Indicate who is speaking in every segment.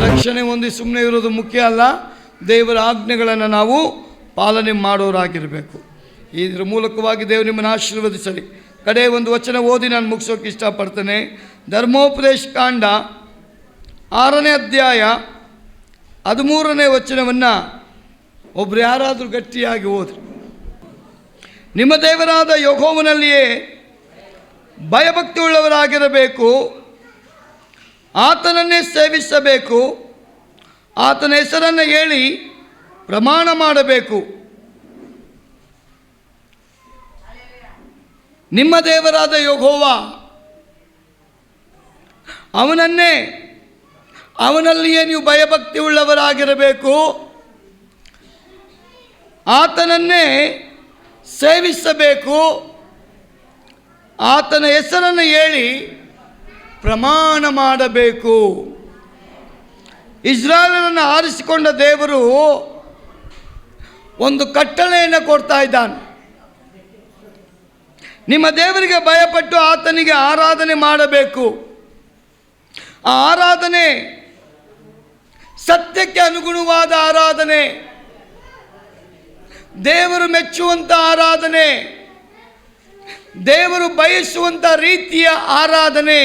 Speaker 1: ರಕ್ಷಣೆ ಹೊಂದಿ ಸುಮ್ಮನೆ ಇರೋದು ಮುಖ್ಯ ಅಲ್ಲ, ದೇವರ ಆಜ್ಞೆಗಳನ್ನು ನಾವು ಪಾಲನೆ ಮಾಡೋರಾಗಿರಬೇಕು. ಇದರ ಮೂಲಕವಾಗಿ ದೇವರು ನಿಮ್ಮನ್ನು ಆಶೀರ್ವದಿಸಲಿ. ಕಡೆ ಒಂದು ವಚನ ಓದಿ ನಾನು ಮುಗಿಸೋಕೆ ಇಷ್ಟಪಡ್ತೇನೆ. ಧರ್ಮೋಪದೇಶ ಕಾಂಡ 6ನೇ ಅಧ್ಯಾಯ 13ನೇ ವಚನವನ್ನು ಒಬ್ರು ಯಾರಾದರೂ ಗಟ್ಟಿಯಾಗಿ ಓದ್ರಿ. ನಿಮ್ಮ ದೇವರಾದ ಯೆಹೋವನಲ್ಲಿಯೇ ಭಯಭಕ್ತಿ ಉಳ್ಳವರಾಗಿರಬೇಕು, ಆತನನ್ನೇ ಸೇವಿಸಬೇಕು, ಆತನ ಹೆಸರನ್ನು ಹೇಳಿ ಪ್ರಮಾಣ ಮಾಡಬೇಕು. ನಿಮ್ಮ ದೇವರಾದ ಯೆಹೋವ, ಅವನಲ್ಲಿಯೇ ನೀವು ಭಯಭಕ್ತಿ ಉಳ್ಳವರಾಗಿರಬೇಕು, ಆತನನ್ನೇ ಸೇವಿಸಬೇಕು, ಆತನ ಹೆಸರನ್ನು ಹೇಳಿ ಪ್ರಮಾಣ ಮಾಡಬೇಕು. ಇಸ್ರಾಯೇಲರನ್ನು ಆರಿಸಿಕೊಂಡ ದೇವರು ಒಂದು ಕಟ್ಟಳೆಯನ್ನು ಕೊಡ್ತಾ ಇದ್ದಾನೆ. ನಿಮ್ಮ ದೇವರಿಗೆ ಭಯಪಟ್ಟು ಆತನಿಗೆ ಆರಾಧನೆ ಮಾಡಬೇಕು. ಆ ಆರಾಧನೆ ಸತ್ಯಕ್ಕೆ ಅನುಗುಣವಾದ ಆರಾಧನೆ, ದೇವರು ಮೆಚ್ಚುವಂಥ ಆರಾಧನೆ, ದೇವರು ಬಯಸುವಂಥ ರೀತಿಯ ಆರಾಧನೆ,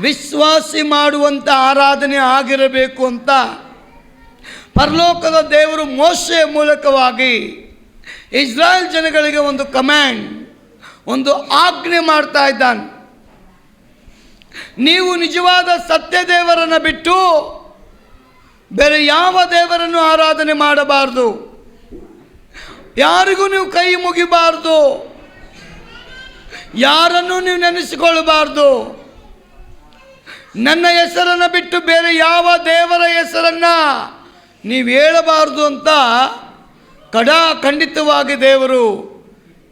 Speaker 1: ವಿಶ್ವಾಸಿ ಮಾಡುವಂಥ ಆರಾಧನೆ ಆಗಿರಬೇಕು ಅಂತ ಪರಲೋಕದ ದೇವರು ಮೋಶೆಯ ಮೂಲಕವಾಗಿ ಇಸ್ರಾಯೇಲ್ ಜನಗಳಿಗೆ ಒಂದು ಕಮ್ಯಾಂಡ್, ಒಂದು ಆಜ್ಞೆ ಮಾಡ್ತಾ ಇದ್ದಾನೆ. ನೀವು ನಿಜವಾದ ಸತ್ಯ ದೇವರನ್ನು ಬಿಟ್ಟು ಬೇರೆ ಯಾವ ದೇವರನ್ನು ಆರಾಧನೆ ಮಾಡಬಾರ್ದು, ಯಾರಿಗೂ ನೀವು ಕೈ ಮುಗಿಬಾರ್ದು, ಯಾರನ್ನು ನೀವು ನೆನೆಸಿಕೊಳ್ಳಬಾರ್ದು. ನನ್ನ ಹೆಸರನ್ನು ಬಿಟ್ಟು ಬೇರೆ ಯಾವ ದೇವರ ಹೆಸರನ್ನು ನೀವು ಹೇಳಬಾರ್ದು ಅಂತ ಖಂಡಿತವಾಗಿ ದೇವರು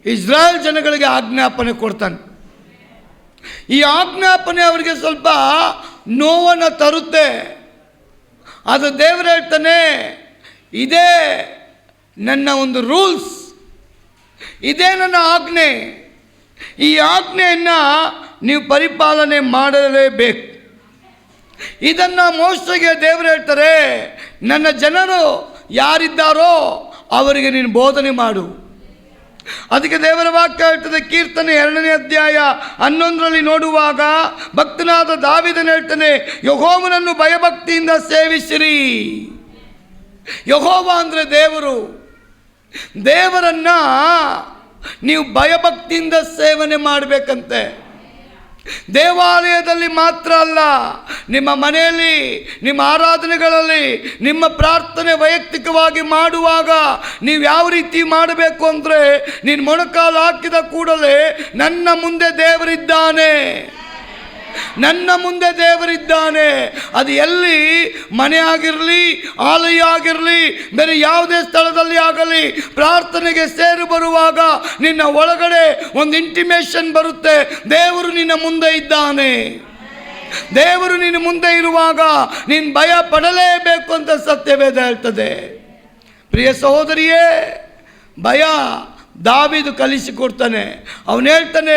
Speaker 1: ಇಸ್ರಾಯೇಲ್ ಜನಗಳಿಗೆ ಆಜ್ಞಾಪನೆ ಕೊಡ್ತಾನೆ. ಈ ಆಜ್ಞಾಪನೆ ಅವರಿಗೆ ಸ್ವಲ್ಪ ನೋವನ್ನು ತರುತ್ತೆ. ಅದು ದೇವರು ಹೇಳ್ತಾನೆ, ಇದೇ ನನ್ನ ಒಂದು ರೂಲ್ಸ್, ಇದೇ ನನ್ನ ಆಜ್ಞೆ, ಈ ಆಜ್ಞೆಯನ್ನು ನೀವು ಪರಿಪಾಲನೆ ಮಾಡಲೇಬೇಕು. ಇದನ್ನು ಮೋಶೆಗೆ ದೇವರು ಹೇಳ್ತಾರೆ, ನನ್ನ ಜನರು ಯಾರಿದ್ದಾರೋ ಅವರಿಗೆ ನೀನು ಬೋಧನೆ ಮಾಡು. ಅದಕ್ಕೆ ದೇವರ ವಾಕ್ಯ ಹೇಳ್ತದೆ, ಕೀರ್ತನೆ 2ನೇ ಅಧ್ಯಾಯ 11ರಲ್ಲಿ ನೋಡುವಾಗ ಭಕ್ತನಾದ ದಾವೀದನು ಹೇಳ್ತಾನೆ, ಯೆಹೋವನನ್ನು ಭಯಭಕ್ತಿಯಿಂದ ಸೇವಿಸಿರಿ. ಯೆಹೋವ ಅಂದರೆ ದೇವರು. ದೇವರನ್ನು ನೀವು ಭಯಭಕ್ತಿಯಿಂದ ಸೇವನೆ ಮಾಡಬೇಕಂತೆ. ದೇವಾಲಯದಲ್ಲಿ ಮಾತ್ರ ಅಲ್ಲ, ನಿಮ್ಮ ಮನೆಯಲ್ಲಿ, ನಿಮ್ಮ ಆರಾಧನೆಗಳಲ್ಲಿ, ನಿಮ್ಮ ಪ್ರಾರ್ಥನೆ ವೈಯಕ್ತಿಕವಾಗಿ ಮಾಡುವಾಗ ನೀವು ಯಾವ ರೀತಿ ಮಾಡಬೇಕು ಅಂದರೆ, ನೀನು ಮೊಣಕಾಲು ಹಾಕಿದ ಕೂಡಲೇ ನನ್ನ ಮುಂದೆ ದೇವರಿದ್ದಾನೆ, ನನ್ನ ಮುಂದೆ ದೇವರಿದ್ದಾನೆ. ಅದು ಎಲ್ಲಿ ಮನೆ ಆಗಿರಲಿ, ಆಲಯ ಆಗಿರಲಿ, ಬೇರೆ ಯಾವುದೇ ಸ್ಥಳದಲ್ಲಿ ಆಗಲಿ, ಪ್ರಾರ್ಥನೆಗೆ ಸೇರಿ ಬರುವಾಗ ನಿನ್ನ ಒಳಗಡೆ ಒಂದು ಇಂಟಿಮೇಷನ್ ಬರುತ್ತೆ, ದೇವರು ನಿನ್ನ ಮುಂದೆ ಇದ್ದಾನೆ. ದೇವರು ನಿನ್ನ ಮುಂದೆ ಇರುವಾಗ ನೀನು ಭಯ ಪಡಲೇಬೇಕು ಅಂತ ಸತ್ಯವೇದ ಹೇಳ್ತದೆ. ಪ್ರಿಯ ಸಹೋದರಿಯೇ, ಭಯ ದಾವೀದು ಕಲಿಸಿಕೊಡ್ತಾನೆ. ಅವನು ಹೇಳ್ತಾನೆ,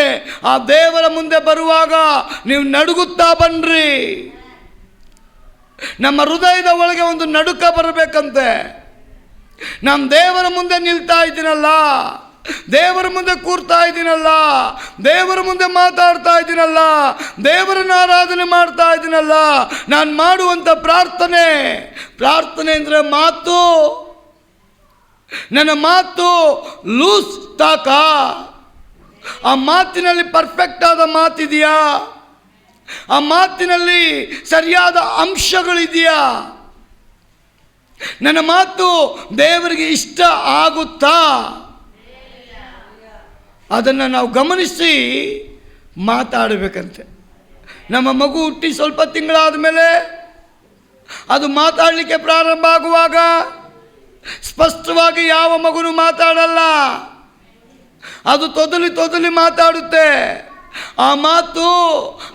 Speaker 1: ಆ ದೇವರ ಮುಂದೆ ಬರುವಾಗ ನೀವು ನಡುಗುತ್ತಾ ಬನ್ನಿರಿ. ನಮ್ಮ ಹೃದಯದ ಒಳಗೆ ಒಂದು ನಡುಕ ಬರಬೇಕಂತೆ. ನಾನು ದೇವರ ಮುಂದೆ ನಿಲ್ತಾ ಇದ್ದೀನಲ್ಲ, ದೇವರ ಮುಂದೆ ಕೂರ್ತಾ ಇದ್ದೀನಲ್ಲ, ದೇವರ ಮುಂದೆ ಮಾತಾಡ್ತಾ ಇದ್ದೀನಲ್ಲ, ದೇವರನ್ನು ಆರಾಧನೆ ಮಾಡ್ತಾ ಇದ್ದೀನಲ್ಲ, ನಾನು ಮಾಡುವಂಥ ಪ್ರಾರ್ಥನೆ ಅಂದರೆ ಮಾತು. ನನ್ನ ಮಾತು ಲೂಸ್ ಟಾಕ, ಆ ಮಾತಿನಲ್ಲಿ ಪರ್ಫೆಕ್ಟ್ ಆದ ಮಾತಿದೆಯಾ? ಆ ಮಾತಿನಲ್ಲಿ ಸರಿಯಾದ ಅಂಶಗಳಿದೆಯಾ? ನನ್ನ ಮಾತು ದೇವರಿಗೆ ಇಷ್ಟ ಆಗುತ್ತಾ? ಅದನ್ನು ನಾವು ಗಮನಿಸಿ ಮಾತಾಡಬೇಕಂತೆ. ನಮ್ಮ ಮಗು ಹುಟ್ಟಿ ಸ್ವಲ್ಪ ತಿಂಗಳಾದ ಮೇಲೆ ಅದು ಮಾತಾಡಲಿಕ್ಕೆ ಪ್ರಾರಂಭ ಆಗುವಾಗ ಸ್ಪಷ್ಟವಾಗಿ ಯಾವ ಮಗುನು ಮಾತಾಡಲ್ಲ, ಅದು ತೊದಲಿ ಮಾತಾಡುತ್ತೆ. ಆ ಮಾತು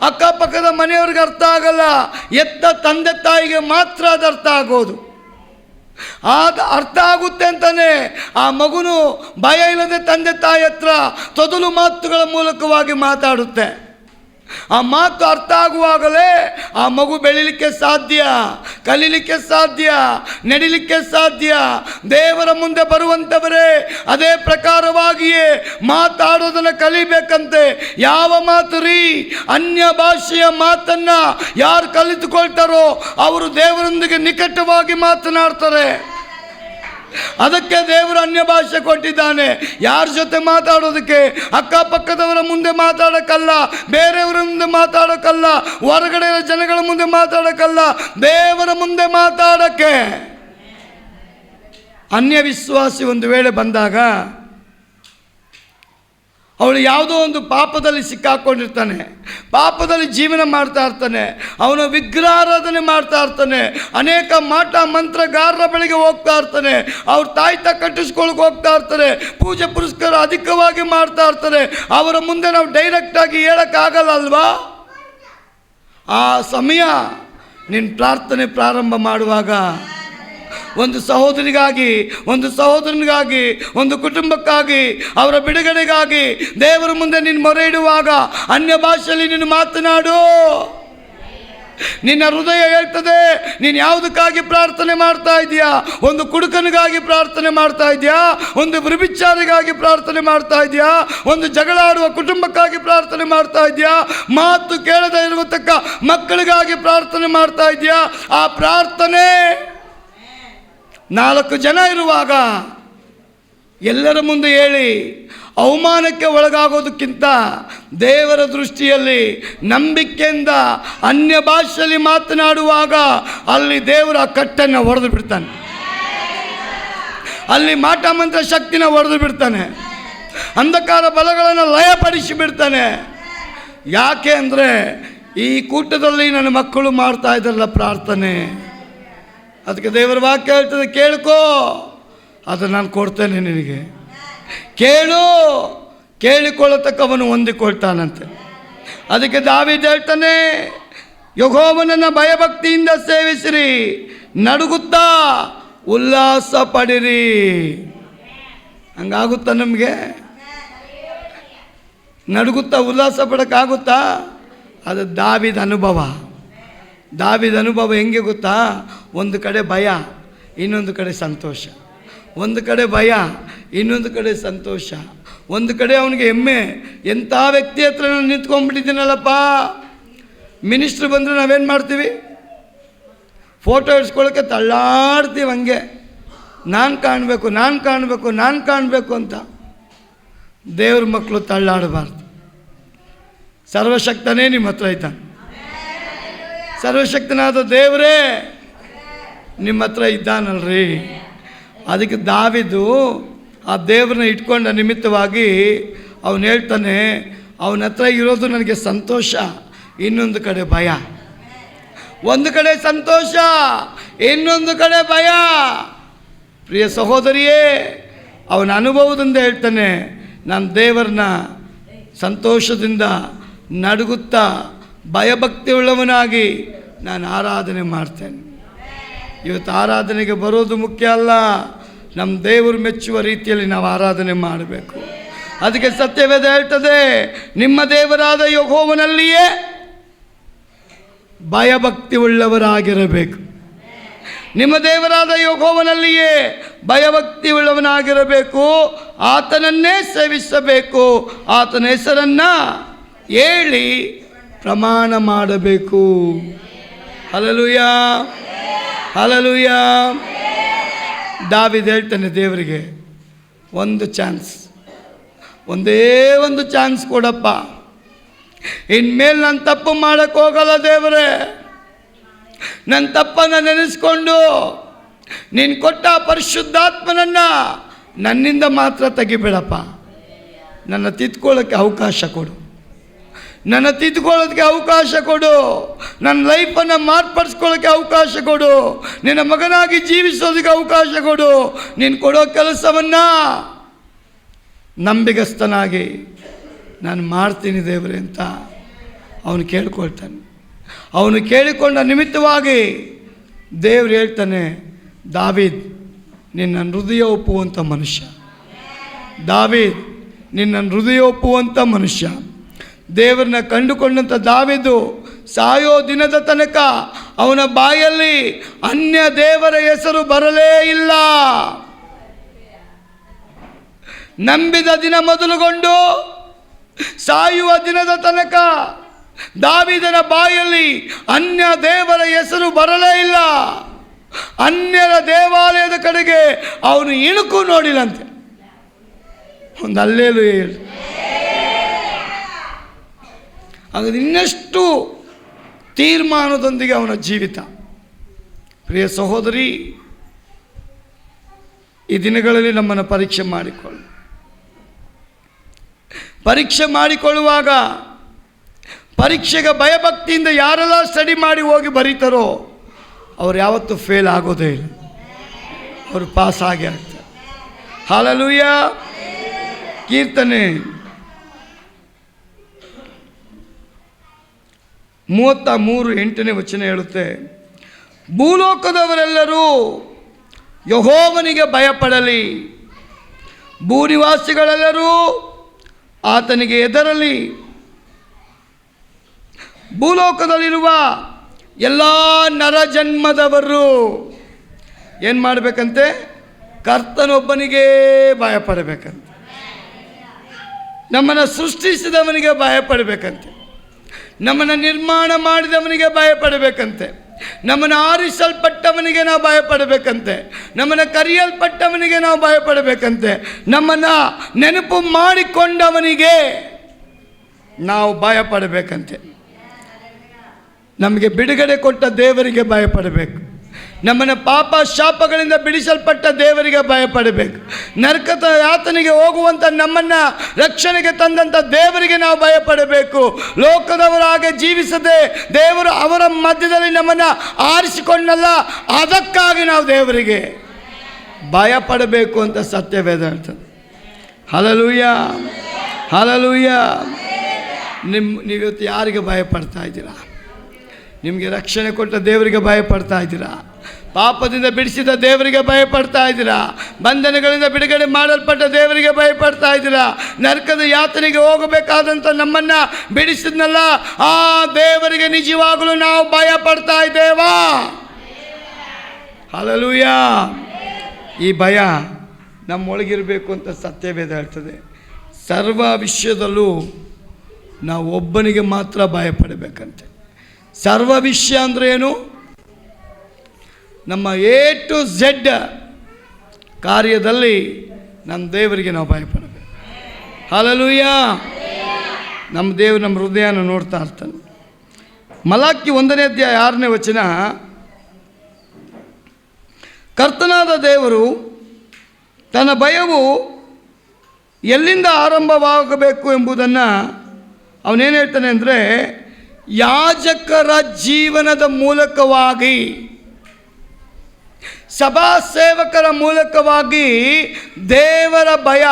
Speaker 1: ಅಕ್ಕಪಕ್ಕದ ಮನೆಯವ್ರಿಗೆ ಅರ್ಥ ಆಗಲ್ಲ, ಎತ್ತ ತಂದೆ ತಾಯಿಗೆ ಮಾತ್ರ ಅದು ಅರ್ಥ ಆಗೋದು. ಅದು ಅರ್ಥ ಆಗುತ್ತೆ ಅಂತಾನೆ ಆ ಮಗುನು ಭಯ ಇಲ್ಲದೆ ತಂದೆ ತಾಯಿ ಹತ್ರ ತೊದಲು ಮಾತುಗಳ ಮೂಲಕವಾಗಿ ಮಾತಾಡುತ್ತೆ. ಆ ಮಾತು ಅರ್ಥ ಆಗುವಾಗಲೇ ಆ ಮಗು ಬೆಳಿಲಿಕ್ಕೆ ಸಾಧ್ಯ, ಕಲೀಲಿಕ್ಕೆ ಸಾಧ್ಯ, ನಡಿಲಿಕ್ಕೆ ಸಾಧ್ಯ. ದೇವರ ಮುಂದೆ ಬರುವಂಥವರೇ ಅದೇ ಪ್ರಕಾರವಾಗಿಯೇ ಮಾತಾಡೋದನ್ನು ಕಲಿಬೇಕಂತೆ. ಯಾವ ಮಾತು ರೀ? ಅನ್ಯ ಭಾಷೆಯ ಮಾತನ್ನ ಯಾರು ಕಲಿತುಕೊಳ್ತಾರೋ ಅವರು ದೇವರೊಂದಿಗೆ ನಿಕಟವಾಗಿ ಮಾತನಾಡ್ತಾರೆ. ಅದಕ್ಕೆ ದೇವರು ಅನ್ಯ ಭಾಷೆ ಕೊಟ್ಟಿದ್ದಾನೆ. ಯಾರ ಜೊತೆ ಮಾತಾಡೋದಕ್ಕೆ? ಅಕ್ಕಪಕ್ಕದವರ ಮುಂದೆ ಮಾತಾಡೋಕ್ಕಲ್ಲ, ಬೇರೆಯವರ ಮುಂದೆ ಮಾತಾಡೋಕ್ಕಲ್ಲ, ಹೊರಗಡೆ ಜನಗಳ ಮುಂದೆ ಮಾತಾಡೋಕ್ಕಲ್ಲ, ದೇವರ ಮುಂದೆ ಮಾತಾಡೋಕ್ಕೆ. ಅನ್ಯ ವಿಶ್ವಾಸಿ ಒಂದು ವೇಳೆ ಬಂದಾಗ ಅವಳು ಯಾವುದೋ ಒಂದು ಪಾಪದಲ್ಲಿ ಸಿಕ್ಕಾಕೊಂಡಿರ್ತಾನೆ, ಪಾಪದಲ್ಲಿ ಜೀವನ ಮಾಡ್ತಾ ಇರ್ತಾನೆ, ಅವನು ವಿಗ್ರಹಾರಾಧನೆ ಮಾಡ್ತಾ ಇರ್ತಾನೆ, ಅನೇಕ ಮಾಟ ಮಂತ್ರಗಾರರ ಬಳಿಗೆ ಹೋಗ್ತಾ ಇರ್ತಾನೆ, ಅವ್ರ ತಾಯ್ತ ಕಟ್ಟಿಸ್ಕೊಳಕ್ಕೆ ಹೋಗ್ತಾ ಇರ್ತಾರೆ, ಪೂಜೆ ಪುರಸ್ಕಾರ ಅಧಿಕವಾಗಿ ಮಾಡ್ತಾ ಇರ್ತಾರೆ. ಅವರ ಮುಂದೆ ನಾವು ಡೈರೆಕ್ಟಾಗಿ ಹೇಳೋಕ್ಕಾಗಲ್ಲ ಅಲ್ವಾ? ಆ ಸಮಯ ನಿನ್ನ ಪ್ರಾರ್ಥನೆ ಪ್ರಾರಂಭ ಮಾಡುವಾಗ ಒಂದು ಸಹೋದರಿಗಾಗಿ, ಒಂದು ಸಹೋದರನಿಗಾಗಿ, ಒಂದು ಕುಟುಂಬಕ್ಕಾಗಿ, ಅವರ ಬಿಡುಗಡೆಗಾಗಿ ದೇವರ ಮುಂದೆ ನೀನು ಮೊರೆ ಇಡುವಾಗ ಅನ್ಯ ಭಾಷೆಯಲ್ಲಿ ನೀನು ಮಾತನಾಡು. ನಿನ್ನ ಹೃದಯ ಹೇಳ್ತದೆ ನೀನು ಯಾವುದಕ್ಕಾಗಿ ಪ್ರಾರ್ಥನೆ ಮಾಡ್ತಾ ಇದೆಯಾ? ಒಂದು ಕುಡುಕನಿಗಾಗಿ ಪ್ರಾರ್ಥನೆ ಮಾಡ್ತಾ ಇದೆಯಾ? ಒಂದು ವ್ಯಭಿಚಾರಿಗಾಗಿ ಪ್ರಾರ್ಥನೆ ಮಾಡ್ತಾ ಇದೆಯಾ? ಒಂದು ಜಗಳಾಡುವ ಕುಟುಂಬಕ್ಕಾಗಿ ಪ್ರಾರ್ಥನೆ ಮಾಡ್ತಾ ಇದೆಯಾ? ಮಾತು ಕೇಳದೆ ಇರತಕ್ಕ ಮಕ್ಕಳಿಗಾಗಿ ಪ್ರಾರ್ಥನೆ ಮಾಡ್ತಾ ಇದೆಯಾ? ಆ ಪ್ರಾರ್ಥನೆ 4 ಜನ ಇರುವಾಗ ಎಲ್ಲರ ಮುಂದೆ ಹೇಳಿ ಅವಮಾನಕ್ಕೆ ಒಳಗಾಗೋದಕ್ಕಿಂತ ದೇವರ ದೃಷ್ಟಿಯಲ್ಲಿ ನಂಬಿಕೆಯಿಂದ ಅನ್ಯ ಭಾಷೆಯಲ್ಲಿ ಮಾತನಾಡುವಾಗ ಅಲ್ಲಿ ದೇವರ ಕಟ್ಟನ್ನು ಹೊಡೆದು ಬಿಡ್ತಾನೆ, ಅಲ್ಲಿ ಮಾಟ ಮಂತ್ರ ಶಕ್ತಿನ ಹೊಡೆದು ಬಿಡ್ತಾನೆ, ಅಂಧಕಾರ ಬಲಗಳನ್ನು ಲಯಪಡಿಸಿ ಬಿಡ್ತಾನೆ. ಯಾಕೆ ಅಂದರೆ ಈ ಕೂಟದಲ್ಲಿ ನನ್ನ ಮಕ್ಕಳು ಮಾಡ್ತಾ ಇದ್ದಾರಲ್ಲ ಪ್ರಾರ್ಥನೆ, ಅದಕ್ಕೆ ದೇವರ ವಾಕ್ಯ ಹೇಳ್ತದೆ, ಕೇಳ್ಕೋ, ಅದು ನಾನು ಕೊಡ್ತೇನೆ ನಿನಗೆ. ಕೇಳು, ಕೇಳಿಕೊಳ್ಳತಕ್ಕವನು ಹೊಂದಿಕೊಳ್ತಾನಂತೆ. ಅದಕ್ಕೆ ದಾವೀದ ಹೇಳ್ತಾನೆ, ಯೆಹೋವನನ್ನು ಭಯಭಕ್ತಿಯಿಂದ ಸೇವಿಸಿರಿ, ನಡುಗುತ್ತಾ ಉಲ್ಲಾಸ ಪಡಿರಿ. ಹಂಗಾಗುತ್ತಾ ನಮಗೆ? ನಡುಗುತ್ತಾ ಉಲ್ಲಾಸ ಪಡೋಕ್ಕಾಗುತ್ತಾ? ಅದು ದಾವೀದ ಅನುಭವ. ದಾವೀದ ಅನುಭವ ಹೆಂಗೆ ಗೊತ್ತಾ? ಒಂದು ಕಡೆ ಭಯ, ಇನ್ನೊಂದು ಕಡೆ ಸಂತೋಷ. ಒಂದು ಕಡೆ ಭಯ, ಇನ್ನೊಂದು ಕಡೆ ಸಂತೋಷ. ಒಂದು ಕಡೆ ಅವನಿಗೆ ಹೆಮ್ಮೆ, ಎಂಥ ವ್ಯಕ್ತಿ ಹತ್ರ ನಾನು ನಿಂತ್ಕೊಂಡ್ಬಿಟ್ಟಿದ್ದೀನಲ್ಲಪ್ಪ. ಮಿನಿಸ್ಟ್ರು ಬಂದರೆ ನಾವೇನು ಮಾಡ್ತೀವಿ? ಫೋಟೋ ಇಡ್ಸ್ಕೊಳ್ಳೋಕ್ಕೆ ತಳ್ಳಾಡ್ತೀವಿ ಹಂಗೆ, ನಾನು ಕಾಣಬೇಕು, ನಾನು ಕಾಣಬೇಕು, ನಾನು ಕಾಣಬೇಕು ಅಂತ. ದೇವ್ರ ಮಕ್ಕಳು ತಳ್ಳಾಡಬಾರ್ದು. ಸರ್ವಶಕ್ತನೇ ನಿಮ್ಮ ಹತ್ರ ಇದ್ದಾನೆ. ಸರ್ವಶಕ್ತನಾದ ದೇವರೇ ನಿಮ್ಮ ಹತ್ರ ಇದ್ದಾನಲ್ರಿ. ಅದಕ್ಕೆ ದಾವೀದು ಆ ದೇವ್ರನ್ನ ಇಟ್ಕೊಂಡ ನಿಮಿತ್ತವಾಗಿ ಅವನು ಹೇಳ್ತಾನೆ, ಅವನ ಹತ್ರ ಇರೋದು ನನಗೆ ಸಂತೋಷ, ಇನ್ನೊಂದು ಕಡೆ ಭಯ. ಒಂದು ಕಡೆ ಸಂತೋಷ, ಇನ್ನೊಂದು ಕಡೆ ಭಯ. ಪ್ರಿಯ ಸಹೋದರಿಯೇ, ಅವನ ಅನುಭವದಿಂದ ಹೇಳ್ತಾನೆ, ನಾನು ದೇವರನ್ನ ಸಂತೋಷದಿಂದ ನಡುಗುತ್ತಾ ಭಯಭಕ್ತಿ ಉಳ್ಳವನಾಗಿ ನಾನು ಆರಾಧನೆ ಮಾಡ್ತೇನೆ. ಇವತ್ತು ಆರಾಧನೆಗೆ ಬರೋದು ಮುಖ್ಯ ಅಲ್ಲ, ನಮ್ಮ ದೇವರು ಮೆಚ್ಚುವ ರೀತಿಯಲ್ಲಿ ನಾವು ಆರಾಧನೆ ಮಾಡಬೇಕು. ಅದಕ್ಕೆ ಸತ್ಯವೇದ ಹೇಳ್ತದೆ, ನಿಮ್ಮ ದೇವರಾದ ಯೆಹೋವನಲ್ಲಿಯೇ ಭಯಭಕ್ತಿ ಉಳ್ಳವರಾಗಿರಬೇಕು. ನಿಮ್ಮ ದೇವರಾದ ಯೆಹೋವನಲ್ಲಿಯೇ ಭಯಭಕ್ತಿ ಉಳ್ಳವನಾಗಿರಬೇಕು, ಆತನನ್ನೇ ಸೇವಿಸಬೇಕು, ಆತನ ಹೆಸರನ್ನು ಹೇಳಿ ಪ್ರಮಾಣ ಮಾಡಬೇಕು. Hallelujah, hallelujah. ದಾವೀದ ಹೇಳ್ತಾನೆ ದೇವರಿಗೆ, ಒಂದು ಚಾನ್ಸ್, ಒಂದೇ ಒಂದು ಚಾನ್ಸ್ ಕೊಡಪ್ಪ, ಇನ್ಮೇಲೆ ನಾನು ತಪ್ಪು ಮಾಡೋಕ್ಕೆ ಹೋಗಲ್ಲ ದೇವರೇ. ನನ್ನ ತಪ್ಪನ್ನು ನೆನೆಸ್ಕೊಂಡು ನೀನು ಕೊಟ್ಟ ಪರಿಶುದ್ಧಾತ್ಮನನ್ನು ನನ್ನಿಂದ ಮಾತ್ರ ತೆಗಿಬೇಡಪ್ಪ. ನನ್ನ ತಿದ್ಕೊಳ್ಳೋಕ್ಕೆ ಅವಕಾಶ ಕೊಡು, ನನ್ನ ತಿದ್ಕೊಳ್ಳೋದಕ್ಕೆ ಅವಕಾಶ ಕೊಡು, ನನ್ನ ಲೈಫನ್ನು ಮಾರ್ಪಡಿಸ್ಕೊಳ್ಳೋಕ್ಕೆ ಅವಕಾಶ ಕೊಡು, ನಿನ್ನ ಮಗನಾಗಿ ಜೀವಿಸೋದಕ್ಕೆ ಅವಕಾಶ ಕೊಡು. ನೀನು ಕೊಡೋ ಕೆಲಸವನ್ನು ನಂಬಿಗಸ್ತನಾಗಿ ನಾನು ಮಾಡ್ತೀನಿ ದೇವರೇ ಅಂತ ಅವನು ಕೇಳ್ಕೊಳ್ತಾನೆ. ಅವನು ಕೇಳಿಕೊಂಡ ನಿಮಿತ್ತವಾಗಿ ದೇವರು ಹೇಳ್ತಾನೆ, ದಾವೀದ್ ನಿನ್ನ ಹೃದಯ ಒಪ್ಪುವಂಥ ಮನುಷ್ಯ, ದಾವೀದ್ ನಿನ್ನ ಹೃದಯ ಒಪ್ಪುವಂಥ ಮನುಷ್ಯ. ದೇವರನ್ನ ಕಂಡುಕೊಂಡಂಥ ದಾವೀದು ಸಾಯೋ ದಿನದ ತನಕ ಅವನ ಬಾಯಲ್ಲಿ ಅನ್ಯ ದೇವರ ಹೆಸರು ಬರಲೇ ಇಲ್ಲ. ನಂಬಿದ ದಿನ ಮೊದಲುಗೊಂಡು ಸಾಯುವ ದಿನದ ತನಕ ದಾವೀದನ ಬಾಯಲ್ಲಿ ಅನ್ಯ ದೇವರ ಹೆಸರು ಬರಲೇ ಇಲ್ಲ. ಅನ್ಯರ ದೇವಾಲಯದ ಕಡೆಗೆ ಅವನು ಇಣುಕು ನೋಡಿಲ್ಲಂತೆ. ಒಂದು ಅಲ್ಲೇಲೂಯಾ ಹೇಳಿ. ಹಾಗಾದ್ರೆ ಇನ್ನಷ್ಟು ತೀರ್ಮಾನದೊಂದಿಗೆ ಅವನ ಜೀವಿತ. ಪ್ರಿಯ ಸಹೋದರಿ, ಈ ದಿನಗಳಲ್ಲಿ ನಮ್ಮನ್ನು ಪರೀಕ್ಷೆ ಮಾಡಿಕೊಳ್ಳುವಾಗ ಪರೀಕ್ಷೆಗೆ ಭಯಭಕ್ತಿಯಿಂದ ಯಾರೆಲ್ಲ ಸ್ಟಡಿ ಮಾಡಿ ಹೋಗಿ ಬರೀತಾರೋ ಅವ್ರು ಯಾವತ್ತೂ ಫೇಲ್ ಆಗೋದೇ ಇಲ್ಲ, ಅವರು ಪಾಸ್ ಆಗೇ ಆಗ್ತಾರೆ. ಹಲ್ಲೆಲೂಯಾ. ಕೀರ್ತನೆ 33:8 ಹೇಳುತ್ತೆ, ಭೂಲೋಕದವರೆಲ್ಲರೂ ಯೆಹೋವನಿಗೆ ಭಯಪಡಲಿ, ಭೂನಿವಾಸಿಗಳೆಲ್ಲರೂ ಆತನಿಗೆ ಹೆದರಲಿ. ಭೂಲೋಕದಲ್ಲಿರುವ ಎಲ್ಲ ನರಜನ್ಮದವರು ಏನು ಮಾಡಬೇಕಂತೆ? ಕರ್ತನೊಬ್ಬನಿಗೆ ಭಯಪಡಬೇಕಂತೆ. ನಮ್ಮನ್ನು ಸೃಷ್ಟಿಸಿದವನಿಗೆ ಭಯಪಡಬೇಕಂತೆ. ನಮ್ಮನ್ನು ನಿರ್ಮಾಣ ಮಾಡಿದವನಿಗೆ ಭಯಪಡಬೇಕಂತೆ. ನಮ್ಮನ್ನು ಆರಿಸಲ್ಪಟ್ಟವನಿಗೆ ನಾವು ಭಯಪಡಬೇಕಂತೆ. ನಮ್ಮನ್ನು ಕರೆಯಲ್ಪಟ್ಟವನಿಗೆ ನಾವು ಭಯಪಡಬೇಕಂತೆ. ನಮ್ಮನ್ನು ನೆನಪು ಮಾಡಿಕೊಂಡವನಿಗೆ ನಾವು ಭಯಪಡಬೇಕಂತೆ. ನಮಗೆ ಬಿಡುಗಡೆ ಕೊಟ್ಟ ದೇವರಿಗೆ ಭಯಪಡಬೇಕು. ನಮ್ಮನ್ನು ಪಾಪ ಶಾಪಗಳಿಂದ ಬಿಡಿಸಲ್ಪಟ್ಟ ದೇವರಿಗೆ ಭಯಪಡಬೇಕು. ನರಕದ ಯಾತನೆಗೆ ಹೋಗುವಂಥ ನಮ್ಮನ್ನು ರಕ್ಷಣೆಗೆ ತಂದಂಥ ದೇವರಿಗೆ ನಾವು ಭಯಪಡಬೇಕು. ಲೋಕದವರ ಹಾಗೆ ಜೀವಿಸದೆ ದೇವರು ಅವರ ಮಧ್ಯದಲ್ಲಿ ನಮ್ಮನ್ನು ಆರಿಸಿಕೊಂಡಲ್ಲ, ಅದಕ್ಕಾಗಿ ನಾವು ದೇವರಿಗೆ ಭಯಪಡಬೇಕು ಅಂತ ಸತ್ಯವೇದ ಹೇಳ್ತದೆ. Hallelujah, hallelujah. ನೀವಿವತ್ತು ಯಾರಿಗೆ ಭಯಪಡ್ತಾ ಇದ್ದೀರಾ? ನಿಮಗೆ ರಕ್ಷಣೆ ಕೊಟ್ಟ ದೇವರಿಗೆ ಭಯಪಡ್ತಾ ಇದ್ದೀರಾ? ಪಾಪದಿಂದ ಬಿಡಿಸಿದ ದೇವರಿಗೆ ಭಯಪಡ್ತಾ ಇದ್ದೀರಾ? ಬಂಧನಗಳಿಂದ ಬಿಡುಗಡೆ ಮಾಡಲ್ಪಟ್ಟ ದೇವರಿಗೆ ಭಯಪಡ್ತಾ ಇದ್ದೀರಾ? ನರಕದ ಯಾತನೆಗೆ ಹೋಗಬೇಕಾದಂಥ ನಮ್ಮನ್ನು ಬಿಡಿಸಿದ್ನಲ್ಲ ಆ ದೇವರಿಗೆ ನಿಜವಾಗಲೂ ನಾವು ಭಯಪಡ್ತಾ ಇದ್ದೇವಾ? ಹಲ್ಲೆಲೂಯಾ. ಈ ಭಯ ನಮ್ಮೊಳಗಿರಬೇಕು ಅಂತ ಸತ್ಯವೇದ ಹೇಳ್ತದೆ. ಸರ್ವ ವಿಷಯದಲ್ಲೂ ನಾವು ಒಬ್ಬನಿಗೆ ಮಾತ್ರ ಭಯಪಡಬೇಕಂತೆ. ಸರ್ವ ವಿಷಯ ಅಂದರೆ ಏನು? ನಮ್ಮ A to Z ಕಾರ್ಯದಲ್ಲಿ ನಮ್ಮ ದೇವರಿಗೆ ನಾವು ಭಯಪಡಬೇಕು. ಹಲ್ಲೆಲೂಯಾ. ನಮ್ಮ ದೇವರು ನಮ್ಮ ಹೃದಯನ ನೋಡ್ತಾ ಇರ್ತಾನೆ. ಮಲಾಕಿ 1:6 ಕರ್ತನಾದ ದೇವರು ತನ್ನ ಭಯವು ಎಲ್ಲಿಂದ ಆರಂಭವಾಗಬೇಕು ಎಂಬುದನ್ನು ಅವನೇನು ಹೇಳ್ತಾನೆ ಅಂದರೆ, ಯಾಜಕರ ಜೀವನದ ಮೂಲಕವಾಗಿ, ಸಭಾ ಸೇವಕರ ಮೂಲಕವಾಗಿ ದೇವರ ಭಯ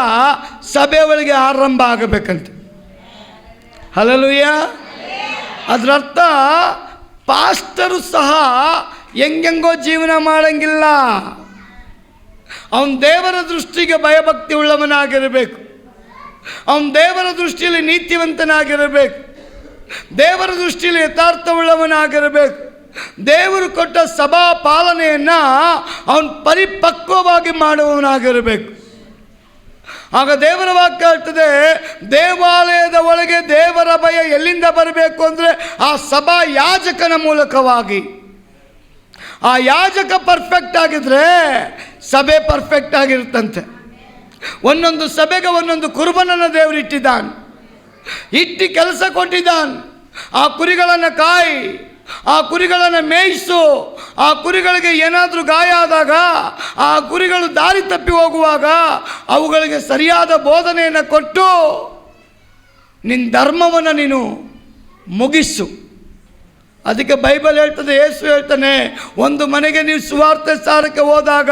Speaker 1: ಸಭೆ ಒಳಗೆ ಆರಂಭ ಆಗಬೇಕಂತೆ. ಹಲ್ಲೆಲೂಯಾ. ಅದರರ್ಥ ಪಾಸ್ಟರು ಸಹ ಹೆಂಗೆಂಗೋ ಜೀವನ ಮಾಡಂಗಿಲ್ಲ. ಅವನು ದೇವರ ದೃಷ್ಟಿಗೆ ಭಯಭಕ್ತಿ ಉಳ್ಳವನಾಗಿರಬೇಕು. ಅವನು ದೇವರ ದೃಷ್ಟಿಯಲ್ಲಿ ನೀತಿವಂತನಾಗಿರಬೇಕು. ದೇವರ ದೃಷ್ಟಿಯಲ್ಲಿ ಯಥಾರ್ಥವುಳ್ಳವನಾಗಿರಬೇಕು. ದೇವರು ಕೊಟ್ಟ ಸಭಾ ಪಾಲನೆಯನ್ನು ಅವನು ಪರಿಪಕ್ವವಾಗಿ ಮಾಡುವವನಾಗಿರಬೇಕು. ಆಗ ದೇವರ ವಾಕ್ಯ ಹೇಳ್ತದೆ, ದೇವಾಲಯದ ಒಳಗೆ ದೇವರ ಭಯ ಎಲ್ಲಿಂದ ಬರಬೇಕು ಅಂದರೆ ಆ ಸಭಾ ಯಾಜಕನ ಮೂಲಕವಾಗಿ. ಆ ಯಾಜಕ ಪರ್ಫೆಕ್ಟ್ ಆಗಿದ್ರೆ ಸಭೆ ಪರ್ಫೆಕ್ಟ್ ಆಗಿರುತ್ತಂತೆ. ಒಂದೊಂದು ಸಭೆಗೆ ಒಂದೊಂದು ಕುರುಬನನ್ನು ದೇವರು ಇಟ್ಟಿದ್ದಾನೆ, ಇಟ್ಟು ಕೆಲಸ ಕೊಟ್ಟಿದ್ದಾನೆ. ಆ ಕುರಿಗಳನ್ನು ಕಾಯಿ, ಆ ಕುರಿಗಳನ್ನು ಮೇಯಿಸು. ಆ ಕುರಿಗಳಿಗೆ ಏನಾದರೂ ಗಾಯ ಆದಾಗ, ಆ ಕುರಿಗಳು ದಾರಿ ತಪ್ಪಿ ಹೋಗುವಾಗ ಅವುಗಳಿಗೆ ಸರಿಯಾದ ಬೋಧನೆಯನ್ನು ಕೊಟ್ಟು ನಿನ್ನ ಧರ್ಮವನ್ನು ನೀನು ಮುಗಿಸು. ಅದಕ್ಕೆ ಬೈಬಲ್ ಹೇಳ್ತದೆ, ಯೇಸು ಹೇಳ್ತಾನೆ, ಒಂದು ಮನೆಗೆ ನೀವು ಸುವಾರ್ತೆ ಸಾರಕ್ಕೆ ಹೋದಾಗ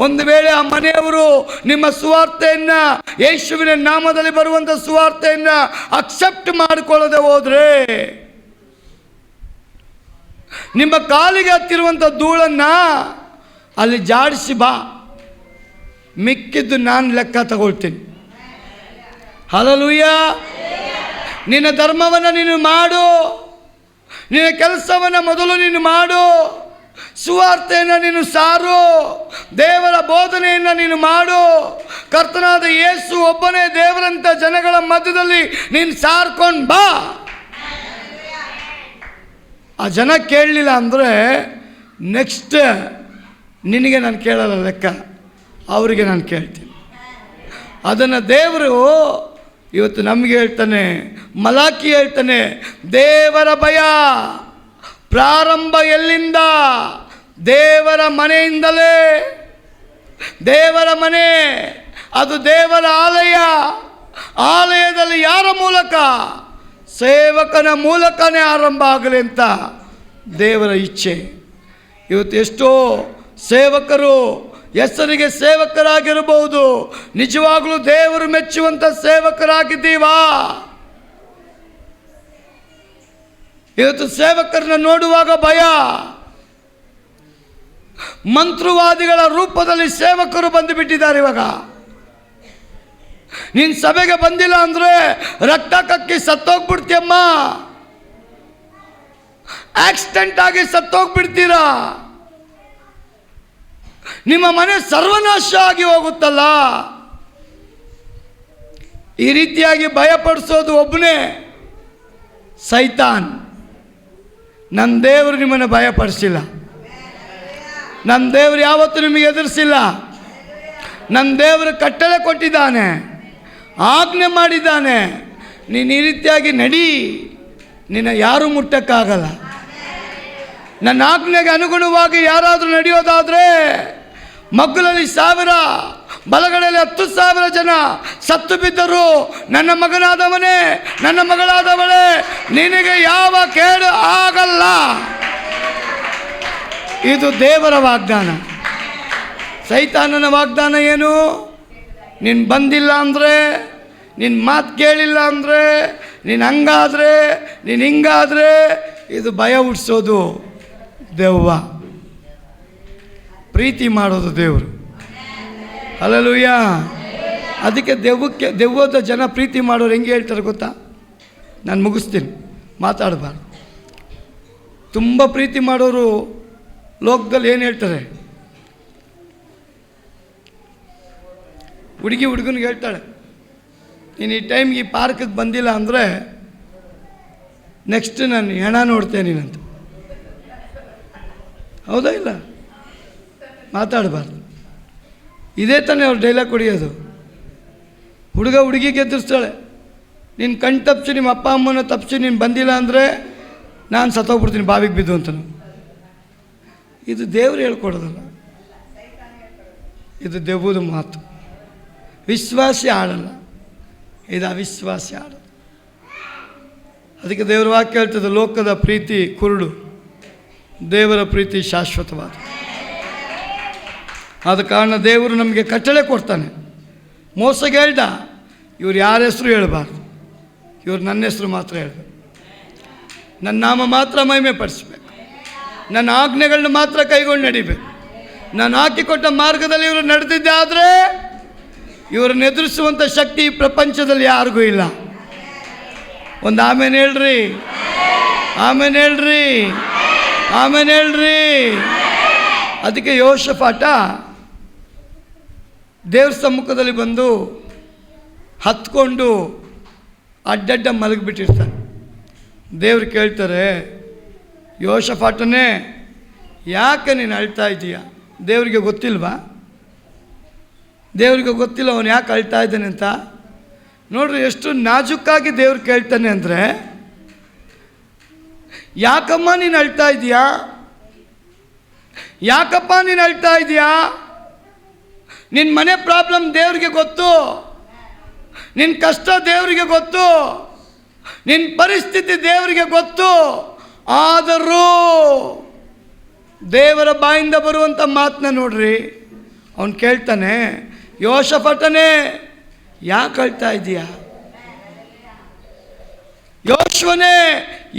Speaker 1: ಒಂದು ವೇಳೆ ಆ ಮನೆಯವರು ನಿಮ್ಮ ಸುವಾರ್ತೆಯನ್ನು, ಯೇಸುವಿನ ನಾಮದಲ್ಲಿ ಬರುವಂಥ ಸುವಾರ್ತೆಯನ್ನು ಅಕ್ಸೆಪ್ಟ್ ಮಾಡಿಕೊಳ್ಳದೆ ಹೋದರೆ ನಿಮ್ಮ ಕಾಲಿಗೆ ಹತ್ತಿರುವಂಥ ಧೂಳನ್ನು ಅಲ್ಲಿ ಜಾಡಿಸಿ ಬಾ, ಮಿಕ್ಕಿದ್ದು ನಾನು ಲೆಕ್ಕ ತಗೊಳ್ತೀನಿ. ಹಲ್ಲೆಲೂಯಾ. ನಿನ್ನ ಧರ್ಮವನ್ನು ನೀನು ಮಾಡು, ನಿನ್ನ ಕೆಲಸವನ್ನು ಮೊದಲು ನೀನು ಮಾಡು, ಸುವಾರ್ತೆಯನ್ನು ನೀನು ಸಾರು, ದೇವರ ಬೋಧನೆಯನ್ನು ನೀನು ಮಾಡು. ಕರ್ತನಾದ ಯೇಸು ಒಬ್ಬನೇ ದೇವರಂತ ಜನಗಳ ಮಧ್ಯದಲ್ಲಿ ನೀನು ಸಾರ್ಕೊಂಡು ಬಾ. ಆ ಜನ ಕೇಳಲಿಲ್ಲ ಅಂದರೆ ನೆಕ್ಸ್ಟ್ ನಿನಗೆ ನಾನು ಕೇಳಲ್ಲ ಲೆಕ್ಕ, ಅವರಿಗೆ ನಾನು ಕೇಳ್ತೀನಿ. ಅದನ್ನು ದೇವರು ಇವತ್ತು ನಮಗೆ ಹೇಳ್ತಾನೆ, ಮಲಾಕಿ ಹೇಳ್ತಾನೆ, ದೇವರ ಭಯ ಪ್ರಾರಂಭ ಎಲ್ಲಿಂದ? ದೇವರ ಮನೆಯಿಂದಲೇ. ದೇವರ ಮನೆ ಅದು ದೇವರ ಆಲಯ. ಆಲಯದಲ್ಲಿ ಯಾರ ಮೂಲಕ? ಸೇವಕನ ಮೂಲಕನೇ ಆರಂಭ ಆಗಲಿ ಅಂತ ದೇವರ ಇಚ್ಛೆ. ಇವತ್ತು ಎಷ್ಟೋ ಸೇವಕರು ಹೆಸರಿಗೆ ಸೇವಕರಾಗಿರಬಹುದು, ನಿಜವಾಗಲೂ ದೇವರು ಮೆಚ್ಚುವಂಥ ಸೇವಕರಾಗಿದ್ದೀವಾ? ಇವತ್ತು ಸೇವಕರನ್ನ ನೋಡುವಾಗ ಭಯ. ಮಂತ್ರವಾದಿಗಳ ರೂಪದಲ್ಲಿ ಸೇವಕರು ಬಂದು ಬಿಟ್ಟಿದ್ದಾರೆ. ಇವಾಗ ನೀನು ಸಭೆಗೆ ಬಂದಿಲ್ಲ ಅಂದರೆ ರಕ್ತ ಕಕ್ಕಿ ಸತ್ತೋಗ್ಬಿಡ್ತೀಯಮ್ಮ, ಆಕ್ಸಿಡೆಂಟ್ ಆಗಿ ಸತ್ತೋಗ್ಬಿಡ್ತೀರಾ, ನಿಮ್ಮ ಮನೆ ಸರ್ವನಾಶ ಆಗಿ ಹೋಗುತ್ತಲ್ಲ. ಈ ರೀತಿಯಾಗಿ ಭಯಪಡಿಸೋದು ಒಬ್ಬನೇ ಸೈತಾನ್. ನನ್ನ ದೇವರು ನಿಮ್ಮನ್ನು ಭಯಪಡಿಸಿಲ್ಲ. ನನ್ನ ದೇವರು ಯಾವತ್ತೂ ನಿಮಗೆ ಎದುರಿಸಿಲ್ಲ. ನನ್ನ ದೇವರು ಕಟ್ಟಳೆ ಕೊಟ್ಟಿದ್ದಾನೆ, ಆಜ್ಞೆ ಮಾಡಿದ್ದಾನೆ. ನೀನು ಈ ರೀತಿಯಾಗಿ ನಡಿ, ನಿನ್ನ ಯಾರೂ ಮುಟ್ಟಕ್ಕಾಗಲ್ಲ. ನನ್ನ ಆಜ್ಞೆಗೆ ಅನುಗುಣವಾಗಿ ಯಾರಾದರೂ ನಡೆಯೋದಾದರೆ ಮಗ್ಗುಲಲ್ಲಿ 1000, ಬಲಗಡೆಯಲ್ಲಿ 10,000 ಜನ ಸತ್ತು ಬಿದ್ದರು, ನನ್ನ ಮಗನಾದವನೇ, ನನ್ನ ಮಗಳಾದವಳೇ, ನಿನಗೆ ಯಾವ ಕೇಡು ಆಗಲ್ಲ. ಇದು ದೇವರ ವಾಗ್ದಾನ. ಸೈತಾನನ ವಾಗ್ದಾನ ಏನು? ನೀನು ಬಂದಿಲ್ಲ ಅಂದರೆ, ನಿನ್ನ ಮಾತು ಕೇಳಿಲ್ಲ ಅಂದರೆ, ನೀನು ಹಂಗಾದರೆ, ನೀನು ಹಿಂಗಾದರೆ, ಇದು ಭಯ ಹುಟ್ಟಿಸೋದು ದೆವ್ವ. ಪ್ರೀತಿ ಮಾಡೋದು ದೇವರು. ಹಲ್ಲೆಲೂಯ. ಅದಕ್ಕೆ ದೆವ್ವದ ಜನ ಪ್ರೀತಿ ಮಾಡೋರು ಹೆಂಗೆ ಹೇಳ್ತಾರೆ ಗೊತ್ತಾ? ನಾನು ಮುಗಿಸ್ತೀನಿ, ಮಾತಾಡಬಾರ್ದು. ತುಂಬ ಪ್ರೀತಿ ಮಾಡೋರು ಲೋಕದಲ್ಲಿ ಏನು ಹೇಳ್ತಾರೆ? ಹುಡುಗನಿಗೆ ಹೇಳ್ತಾಳೆ, ನೀನು ಈ ಟೈಮ್ಗೆ ಈ ಪಾರ್ಕಿಗೆ ಬಂದಿಲ್ಲ ಅಂದರೆ ನೆಕ್ಸ್ಟ್ ನಾನು ಹೆಣ ನೋಡ್ತೇನೆ ನೀನಂತ. ಹೌದಾ ಇಲ್ಲ? ಮಾತಾಡಬಾರ್ದು. ಇದೇ ತಾನೇ ಅವ್ರು ಡೈಲಾಗ್ ಹೊಡಿಯೋದು. ಹುಡುಗಿಗೆ ಎದುರಿಸ್ತಾಳೆ, ನೀನು ಕಣ್ ತಪ್ಪಿಸಿ ನಿಮ್ಮ ಅಪ್ಪ ಅಮ್ಮನ ತಪ್ಪಿಸಿ ನೀನು ಬಂದಿಲ್ಲ ಅಂದರೆ ನಾನು ಸತ್ತೋಗ್ಬಿಡ್ತೀನಿ ಬಾವಿಗೆ ಬಿದ್ದು ಅಂತ. ಇದು ದೇವರು ಹೇಳ್ಕೊಡೋದಲ್ಲ, ಇದು ದೆವ್ವದ ಮಾತು. ವಿಶ್ವಾಸಿ ಆಡಲ್ಲ, ಇದು ಅವಿಶ್ವಾಸಿ ಆಡಲ್ಲ. ಅದಕ್ಕೆ ದೇವರ ವಾಕ್ಯ ಹೇಳ್ತದೆ, ಲೋಕದ ಪ್ರೀತಿ ಕುರುಡು, ದೇವರ ಪ್ರೀತಿ ಶಾಶ್ವತವಾದ. ಆದ ಕಾರಣ ದೇವರು ನಮಗೆ ಕಟ್ಟಳೆ ಕೊಡ್ತಾನೆ. ಮೋಸಗೆ ಹೇಳ್ದ, ಇವ್ರು ಯಾರ ಹೆಸರು ಹೇಳಬಾರ್ದು, ಇವ್ರು ನನ್ನ ಹೆಸರು ಮಾತ್ರ ಹೇಳಬೇಕು, ನನ್ನ ನಾಮ ಮಾತ್ರ ಮಹಿಮೆ ಪಡಿಸ್ಬೇಕು, ನನ್ನ ಆಜ್ಞೆಗಳನ್ನ ಮಾತ್ರ ಕೈಗೊಂಡು ನಡಿಬೇಕು. ನಾನು ಹಾಕಿಕೊಟ್ಟ ಮಾರ್ಗದಲ್ಲಿ ಇವರು ನಡೆದಿದ್ದೆ ಆದರೆ ಇವರನ್ನು ಎದುರಿಸುವಂಥ ಶಕ್ತಿ ಈ ಪ್ರಪಂಚದಲ್ಲಿ ಯಾರಿಗೂ ಇಲ್ಲ. ಒಂದು ಆಮೇಲೆ ಹೇಳ್ರಿ, ಆಮೇಲೆ ಹೇಳ್ರಿ, ಆಮೇಲೆ ಹೇಳ್ರಿ. ಅದಕ್ಕೆ ಯೋಷಫಾಟ ದೇವ್ರ ಸಮ್ಮುಖದಲ್ಲಿ ಬಂದು ಹತ್ಕೊಂಡು ಅಡ್ಡಡ್ಡ ಮಲಗಿಬಿಟ್ಟಿರ್ತಾನೆ. ದೇವ್ರು ಕೇಳ್ತಾರೆ, ಯೋಷಫಾಟನೇ ಯಾಕೆ ನೀನು ಅಳ್ತಾ ಇದ್ದೀಯ? ದೇವರಿಗೆ ಗೊತ್ತಿಲ್ವಾ? ದೇವರಿಗೆ ಗೊತ್ತಿಲ್ಲ ಅವನು ಯಾಕೆ ಅಳ್ತಾ ಇದ್ದಾನೆ ಅಂತ. ನೋಡ್ರಿ ಎಷ್ಟು ನಾಜುಕ್ಕಾಗಿ ದೇವ್ರು ಕೇಳ್ತಾನೆ ಅಂದರೆ, ಯಾಕಮ್ಮ ನೀನು ಅಳ್ತಾ ಇದೀಯಾ? ಯಾಕಪ್ಪ ನೀನು ಅಳ್ತಾ ಇದೀಯಾ? ನಿನ್ನ ಮನೆ ಪ್ರಾಬ್ಲಮ್ ದೇವ್ರಿಗೆ ಗೊತ್ತು, ನಿನ್ನ ಕಷ್ಟ ದೇವರಿಗೆ ಗೊತ್ತು, ನಿನ್ನ ಪರಿಸ್ಥಿತಿ ದೇವರಿಗೆ ಗೊತ್ತು. ಆದರೂ ದೇವರ ಬಾಯಿಂದ ಬರುವಂಥ ಮಾತನ್ನ ನೋಡ್ರಿ, ಅವನು ಕೇಳ್ತಾನೆ, ಯೋಷಫಟನೇ ಯಾಕೆ ಅಳ್ತಾ ಇದೀಯಾ? ಯೋಶ್ವನೇ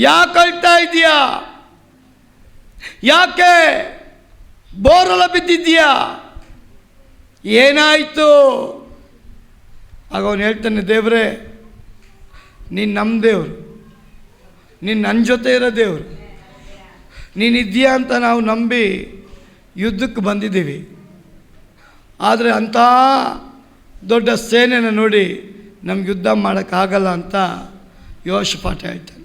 Speaker 1: ಯಾಕೆ ಅಳ್ತಾ ಇದೀಯಾ? ಯಾಕೆ ಬೋರಲ ಬಿದ್ದಿದ್ದೀಯಾ? ಏನಾಯಿತು? ಆಗ ಅವನು ಹೇಳ್ತಾನೆ, ದೇವರೇ ನೀನು ನಮ್ಮ ದೇವರು, ನೀನು ನನ್ನ ಜೊತೆ ಇರೋ ದೇವರು, ನೀನಿದ್ದೀಯಾ ಅಂತ ನಾವು ನಂಬಿ ಯುದ್ಧಕ್ಕೆ ಬಂದಿದ್ದೀವಿ. ಆದರೆ ಅಂಥ ದೊಡ್ಡ ಸೇನೆನ ನೋಡಿ ನಮ್ಗೆ ಯುದ್ಧ ಮಾಡೋಕ್ಕಾಗಲ್ಲ ಅಂತ ಯೋಷಪಾಠ ಹೇಳ್ತಾನೆ.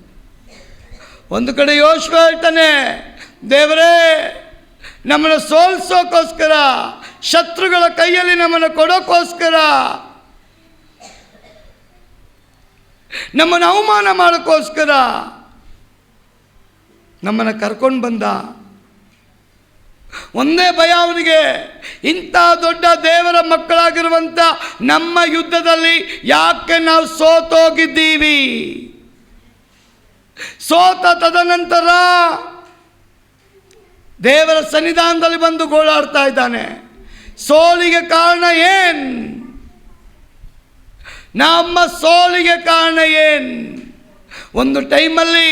Speaker 1: ಒಂದು ಕಡೆ ಯೋಷುವ ಹೇಳ್ತಾನೆ, ದೇವರೇ ನಮ್ಮನ್ನು ಸೋಲಿಸೋಕ್ಕೋಸ್ಕರ, ಶತ್ರುಗಳ ಕೈಯಲ್ಲಿ ನಮ್ಮನ್ನು ಕೊಡೋಕ್ಕೋಸ್ಕರ, ನಮ್ಮನ್ನು ಅವಮಾನ ಮಾಡೋಕ್ಕೋಸ್ಕರ ನಮ್ಮನ್ನು ಕರ್ಕೊಂಡು ಬಂದ. ಒಂದೇ ಭಯ ಅವನಿಗೆ, ಇಂಥ ದೊಡ್ಡ ದೇವರ ಮಕ್ಕಳಾಗಿರುವಂಥ ನಮ್ಮ ಯುದ್ಧದಲ್ಲಿ ಯಾಕೆ ನಾವು ಸೋತೋಗಿದ್ದೀವಿ? ಸೋತ ತದನಂತರ ದೇವರ ಸನ್ನಿಧಾನದಲ್ಲಿ ಬಂದು ಗೋಳಾಡ್ತಾ ಇದ್ದಾನೆ. ಸೋಲಿಗೆ ಕಾರಣ ಏನು? ನಮ್ಮ ಸೋಲಿಗೆ ಕಾರಣ ಏನು? ಒಂದು ಟೈಮಲ್ಲಿ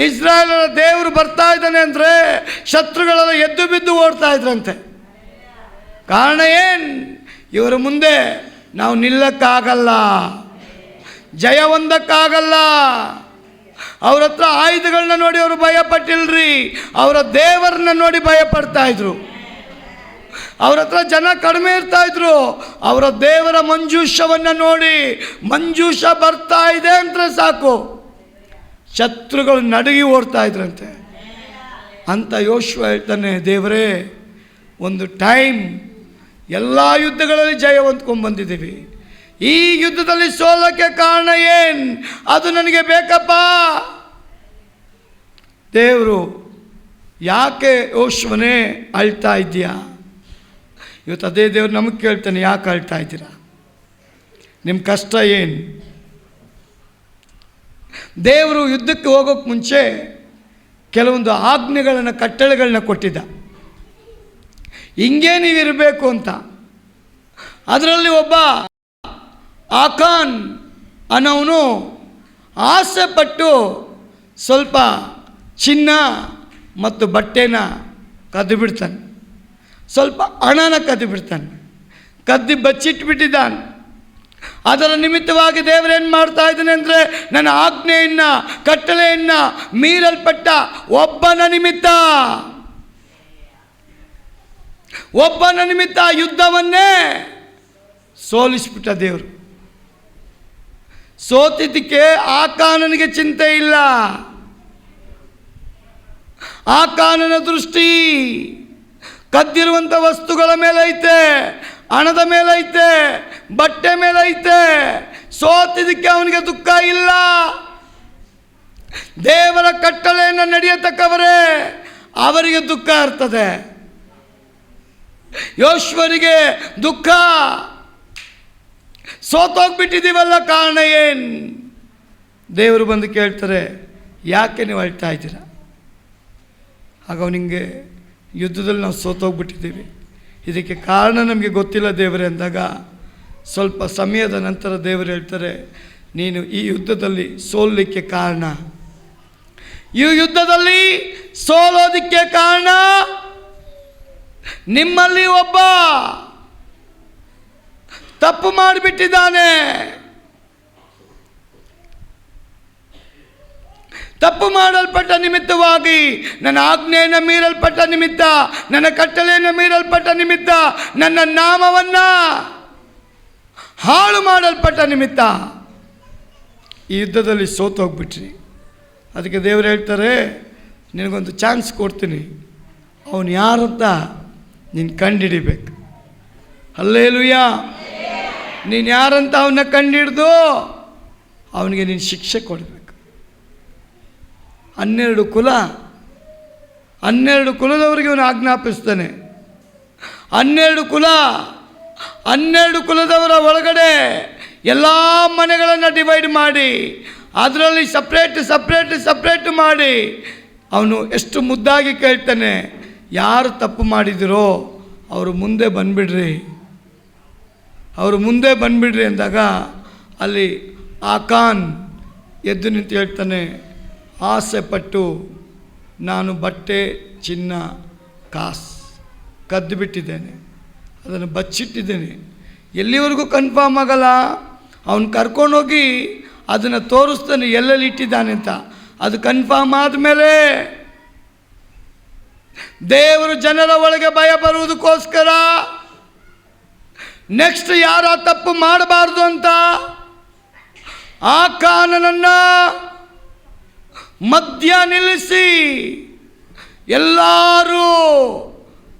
Speaker 1: ಇಸ್ರಾಯೇಲರ ದೇವರು ಬರ್ತಾ ಇದ್ದಾನೆ ಅಂದರೆ ಶತ್ರುಗಳೆಲ್ಲ ಎದ್ದು ಬಿದ್ದು ಓಡ್ತಾ ಇದ್ರಂತೆ. ಕಾರಣ ಏನು? ಇವರ ಮುಂದೆ ನಾವು ನಿಲ್ಲಕ್ಕಾಗಲ್ಲ, ಜಯ ಹೊಂದಕ್ಕಾಗಲ್ಲ. ಅವ್ರ ಹತ್ರ ಆಯುಧಗಳನ್ನ ನೋಡಿ ಅವರು ಭಯಪಟ್ಟಿಲ್ರಿ, ಅವರ ದೇವರನ್ನ ನೋಡಿ ಭಯಪಡ್ತಾ ಇದ್ರು. ಅವ್ರ ಹತ್ರ ಜನ ಕಡಿಮೆ ಇರ್ತಾ ಇದ್ರು, ಅವರ ದೇವರ ಮಂಜೂಷವನ್ನು ನೋಡಿ, ಮಂಜೂಷ ಬರ್ತಾ ಇದೆ ಅಂದರೆ ಸಾಕು ಶತ್ರುಗಳು ನಡುಗಿ ಓಡ್ತಾ ಇದ್ರಂತೆ. ಅಂತ ಯೋಷುವ ಹೇಳ್ತಾನೆ, ದೇವರೇ ಒಂದು ಟೈಮ್ ಎಲ್ಲ ಯುದ್ಧಗಳಲ್ಲಿ ಜಯ ಹೊಂದ್ಕೊಂಡು ಬಂದಿದ್ದೀವಿ, ಈ ಯುದ್ಧದಲ್ಲಿ ಸೋಲಕ್ಕೆ ಕಾರಣ ಏನು? ಅದು ನನಗೆ ಬೇಕಪ್ಪ. ದೇವರು ಯಾಕೆ ಯೋಷುವನೇ ಅಳ್ತಾ ಇದ್ದೀಯಾ? ಇವತ್ತು ಅದೇ ದೇವ್ರು ನಮಗೆ ಕೇಳ್ತಾನೆ, ಯಾಕೆ ಅಳ್ತಾ ಇದ್ದೀರಾ? ನಿಮ್ಮ ಕಷ್ಟ ಏನು? ದೇವರು ಯುದ್ಧಕ್ಕೆ ಹೋಗೋಕ್ಕೆ ಮುಂಚೆ ಕೆಲವೊಂದು ಆಜ್ಞೆಗಳನ್ನು, ಕಟ್ಟಳೆಗಳನ್ನ ಕೊಟ್ಟಿದ್ದ, ಹಿಂಗೇ ನೀವಿರಬೇಕು ಅಂತ. ಅದರಲ್ಲಿ ಒಬ್ಬ ಆಕಾನ್ ಅನ್ನೋನು ಆಸೆ ಪಟ್ಟು ಸ್ವಲ್ಪ ಚಿನ್ನ ಮತ್ತು ಬಟ್ಟೆನ ಕದ್ದು ಬಿಡ್ತಾನೆ, ಸ್ವಲ್ಪ ಹಣನ ಕದ್ದು ಬಿಡ್ತಾನೆ, ಕದ್ದು ಬಚ್ಚಿಟ್ಬಿಟ್ಟಿದ್ದಾನೆ. ಅದರ ನಿಮಿತ್ತವಾಗಿ ದೇವರೇನು ಮಾಡ್ತಾ ಇದ್ದಾನೆ ಅಂದರೆ, ನನ್ನ ಆಜ್ಞೆಯನ್ನು, ಕಟ್ಟಳೆಯನ್ನು ಮೀರಲ್ಪಟ್ಟ ಒಬ್ಬನ ನಿಮಿತ್ತ ಯುದ್ಧವನ್ನೇ ಸೋಲಿಸ್ಬಿಟ್ಟ ದೇವರು. ಸೋತಿದ್ದಕ್ಕೆ ಆಕಾನನಿಗೆ ಚಿಂತೆ ಇಲ್ಲ. ಆಕಾನನ ದೃಷ್ಟಿ ಕದ್ದಿರುವಂಥ ವಸ್ತುಗಳ ಮೇಲೆ ಐತೆ, ಹಣದ ಮೇಲೆ ಐತೆ, ಬಟ್ಟೆ ಮೇಲೆ ಐತೆ. ಸೋತಿದ್ದಕ್ಕೆ ಅವನಿಗೆ ದುಃಖ ಇಲ್ಲ. ದೇವರ ಕಟ್ಟಳೆಯನ್ನು ನಡೆಯತಕ್ಕವರೇ ಅವರಿಗೆ ದುಃಖ ಇರ್ತದೆ. ಯೋಶ್ವರಿಗೆ ದುಃಖ, ಸೋತೋಗ್ಬಿಟ್ಟಿದ್ದೀವಲ್ಲ, ಕಾರಣ ಏನು? ದೇವರು ಬಂದು ಕೇಳ್ತಾರೆ, ಯಾಕೆ ನೀವು ಅಳ್ತಾ ಇದ್ದೀರಾ? ಆಗ ಅವನಿಗೆ, ಯುದ್ಧದಲ್ಲಿ ನಾವು ಸೋತೋಗ್ಬಿಟ್ಟಿದ್ದೀವಿ, ಇದಕ್ಕೆ ಕಾರಣ ನಮಗೆ ಗೊತ್ತಿಲ್ಲ ದೇವರೇ ಅಂದಾಗ, ಸ್ವಲ್ಪ ಸಮಯದ ನಂತರ ದೇವರು ಹೇಳ್ತಾರೆ, ನೀನು ಈ ಯುದ್ಧದಲ್ಲಿ ಸೋಲಲಿಕ್ಕೆ ಕಾರಣ, ಈ ಯುದ್ಧದಲ್ಲಿ ಸೋಲೋದಕ್ಕೆ ಕಾರಣ ನಿಮ್ಮಲ್ಲಿ ಒಬ್ಬ ತಪ್ಪು ಮಾಡಿಬಿಟ್ಟಿದ್ದಾನೆ. ತಪ್ಪು ಮಾಡಲ್ಪಟ್ಟ ನಿಮಿತ್ತವಾಗಿ, ನನ್ನ ಆಜ್ಞೆಯನ್ನು ಮೀರಲ್ಪಟ್ಟ ನಿಮಿತ್ತ, ನನ್ನ ಕಟ್ಟಳೆಯನ್ನು ಮೀರಲ್ಪಟ್ಟ ನಿಮಿತ್ತ, ನನ್ನ ನಾಮವನ್ನು ಹಾಳು ಮಾಡಲ್ಪಟ್ಟ ನಿಮಿತ್ತ ಈ ಯುದ್ಧದಲ್ಲಿ ಸೋತೋಗ್ಬಿಟ್ರಿ. ಅದಕ್ಕೆ ದೇವರು ಹೇಳ್ತಾರೆ, ನಿನಗೊಂದು ಚಾನ್ಸ್ ಕೊಡ್ತೀನಿ, ಅವನು ಯಾರಂತ ನೀನು ಕಂಡುಹಿಡಿಬೇಕು. ಹಲ್ಲೇಲೂಯಾ. ನೀನು ಯಾರಂತ ಅವನ್ನ ಕಂಡುಹಿಡ್ದು ಅವನಿಗೆ ನೀನು ಶಿಕ್ಷೆ ಕೊಡಬೇಕು. 12 ಕುಲದವರಿಗೆ ಅವನು ಆಜ್ಞಾಪಿಸ್ತಾನೆ. 12 ಕುಲದವರ ಒಳಗಡೆ ಎಲ್ಲ ಮನೆಗಳನ್ನು ಡಿವೈಡ್ ಮಾಡಿ, ಅದರಲ್ಲಿ ಸಪ್ರೇಟ್ ಮಾಡಿ ಅವನು ಎಷ್ಟು ಮುದ್ದಾಗಿ ಕೇಳ್ತಾನೆ, ಯಾರು ತಪ್ಪು ಮಾಡಿದಿರೋ ಅವರು ಮುಂದೆ ಬಂದುಬಿಡ್ರಿ ಅಂದಾಗ, ಅಲ್ಲಿ ಆಕಾನ್ ಎದ್ದು ನಿಂತು ಹೇಳ್ತಾನೆ, ಆಸೆ ಪಟ್ಟು ನಾನು ಬಟ್ಟೆ, ಚಿನ್ನ, ಕಾಸು ಕದ್ದು ಬಿಟ್ಟಿದ್ದೇನೆ, ಅದನ್ನು ಬಚ್ಚಿಟ್ಟಿದ್ದೇನೆ. ಎಲ್ಲಿವರೆಗೂ ಕನ್ಫರ್ಮ್ ಆಗಲ್ಲ. ಅವನು ಕರ್ಕೊಂಡೋಗಿ ಅದನ್ನು ತೋರಿಸ್ತಾನೆ ಎಲ್ಲೆಲ್ಲಿ ಇಟ್ಟಿದ್ದಾನೆ ಅಂತ. ಅದು ಕನ್ಫರ್ಮ್ ಆದಮೇಲೆ ದೇವರು ಜನರ ಒಳಗೆ ಭಯ ಬರುವುದಕ್ಕೋಸ್ಕರ ನೆಕ್ಸ್ಟ್ ಯಾರ ತಪ್ಪು ಮಾಡಬಾರ್ದು ಅಂತ ಆ ಕಾನನನ್ನು ಮಧ್ಯ ನಿಲ್ಲಿಸಿ ಎಲ್ಲರೂ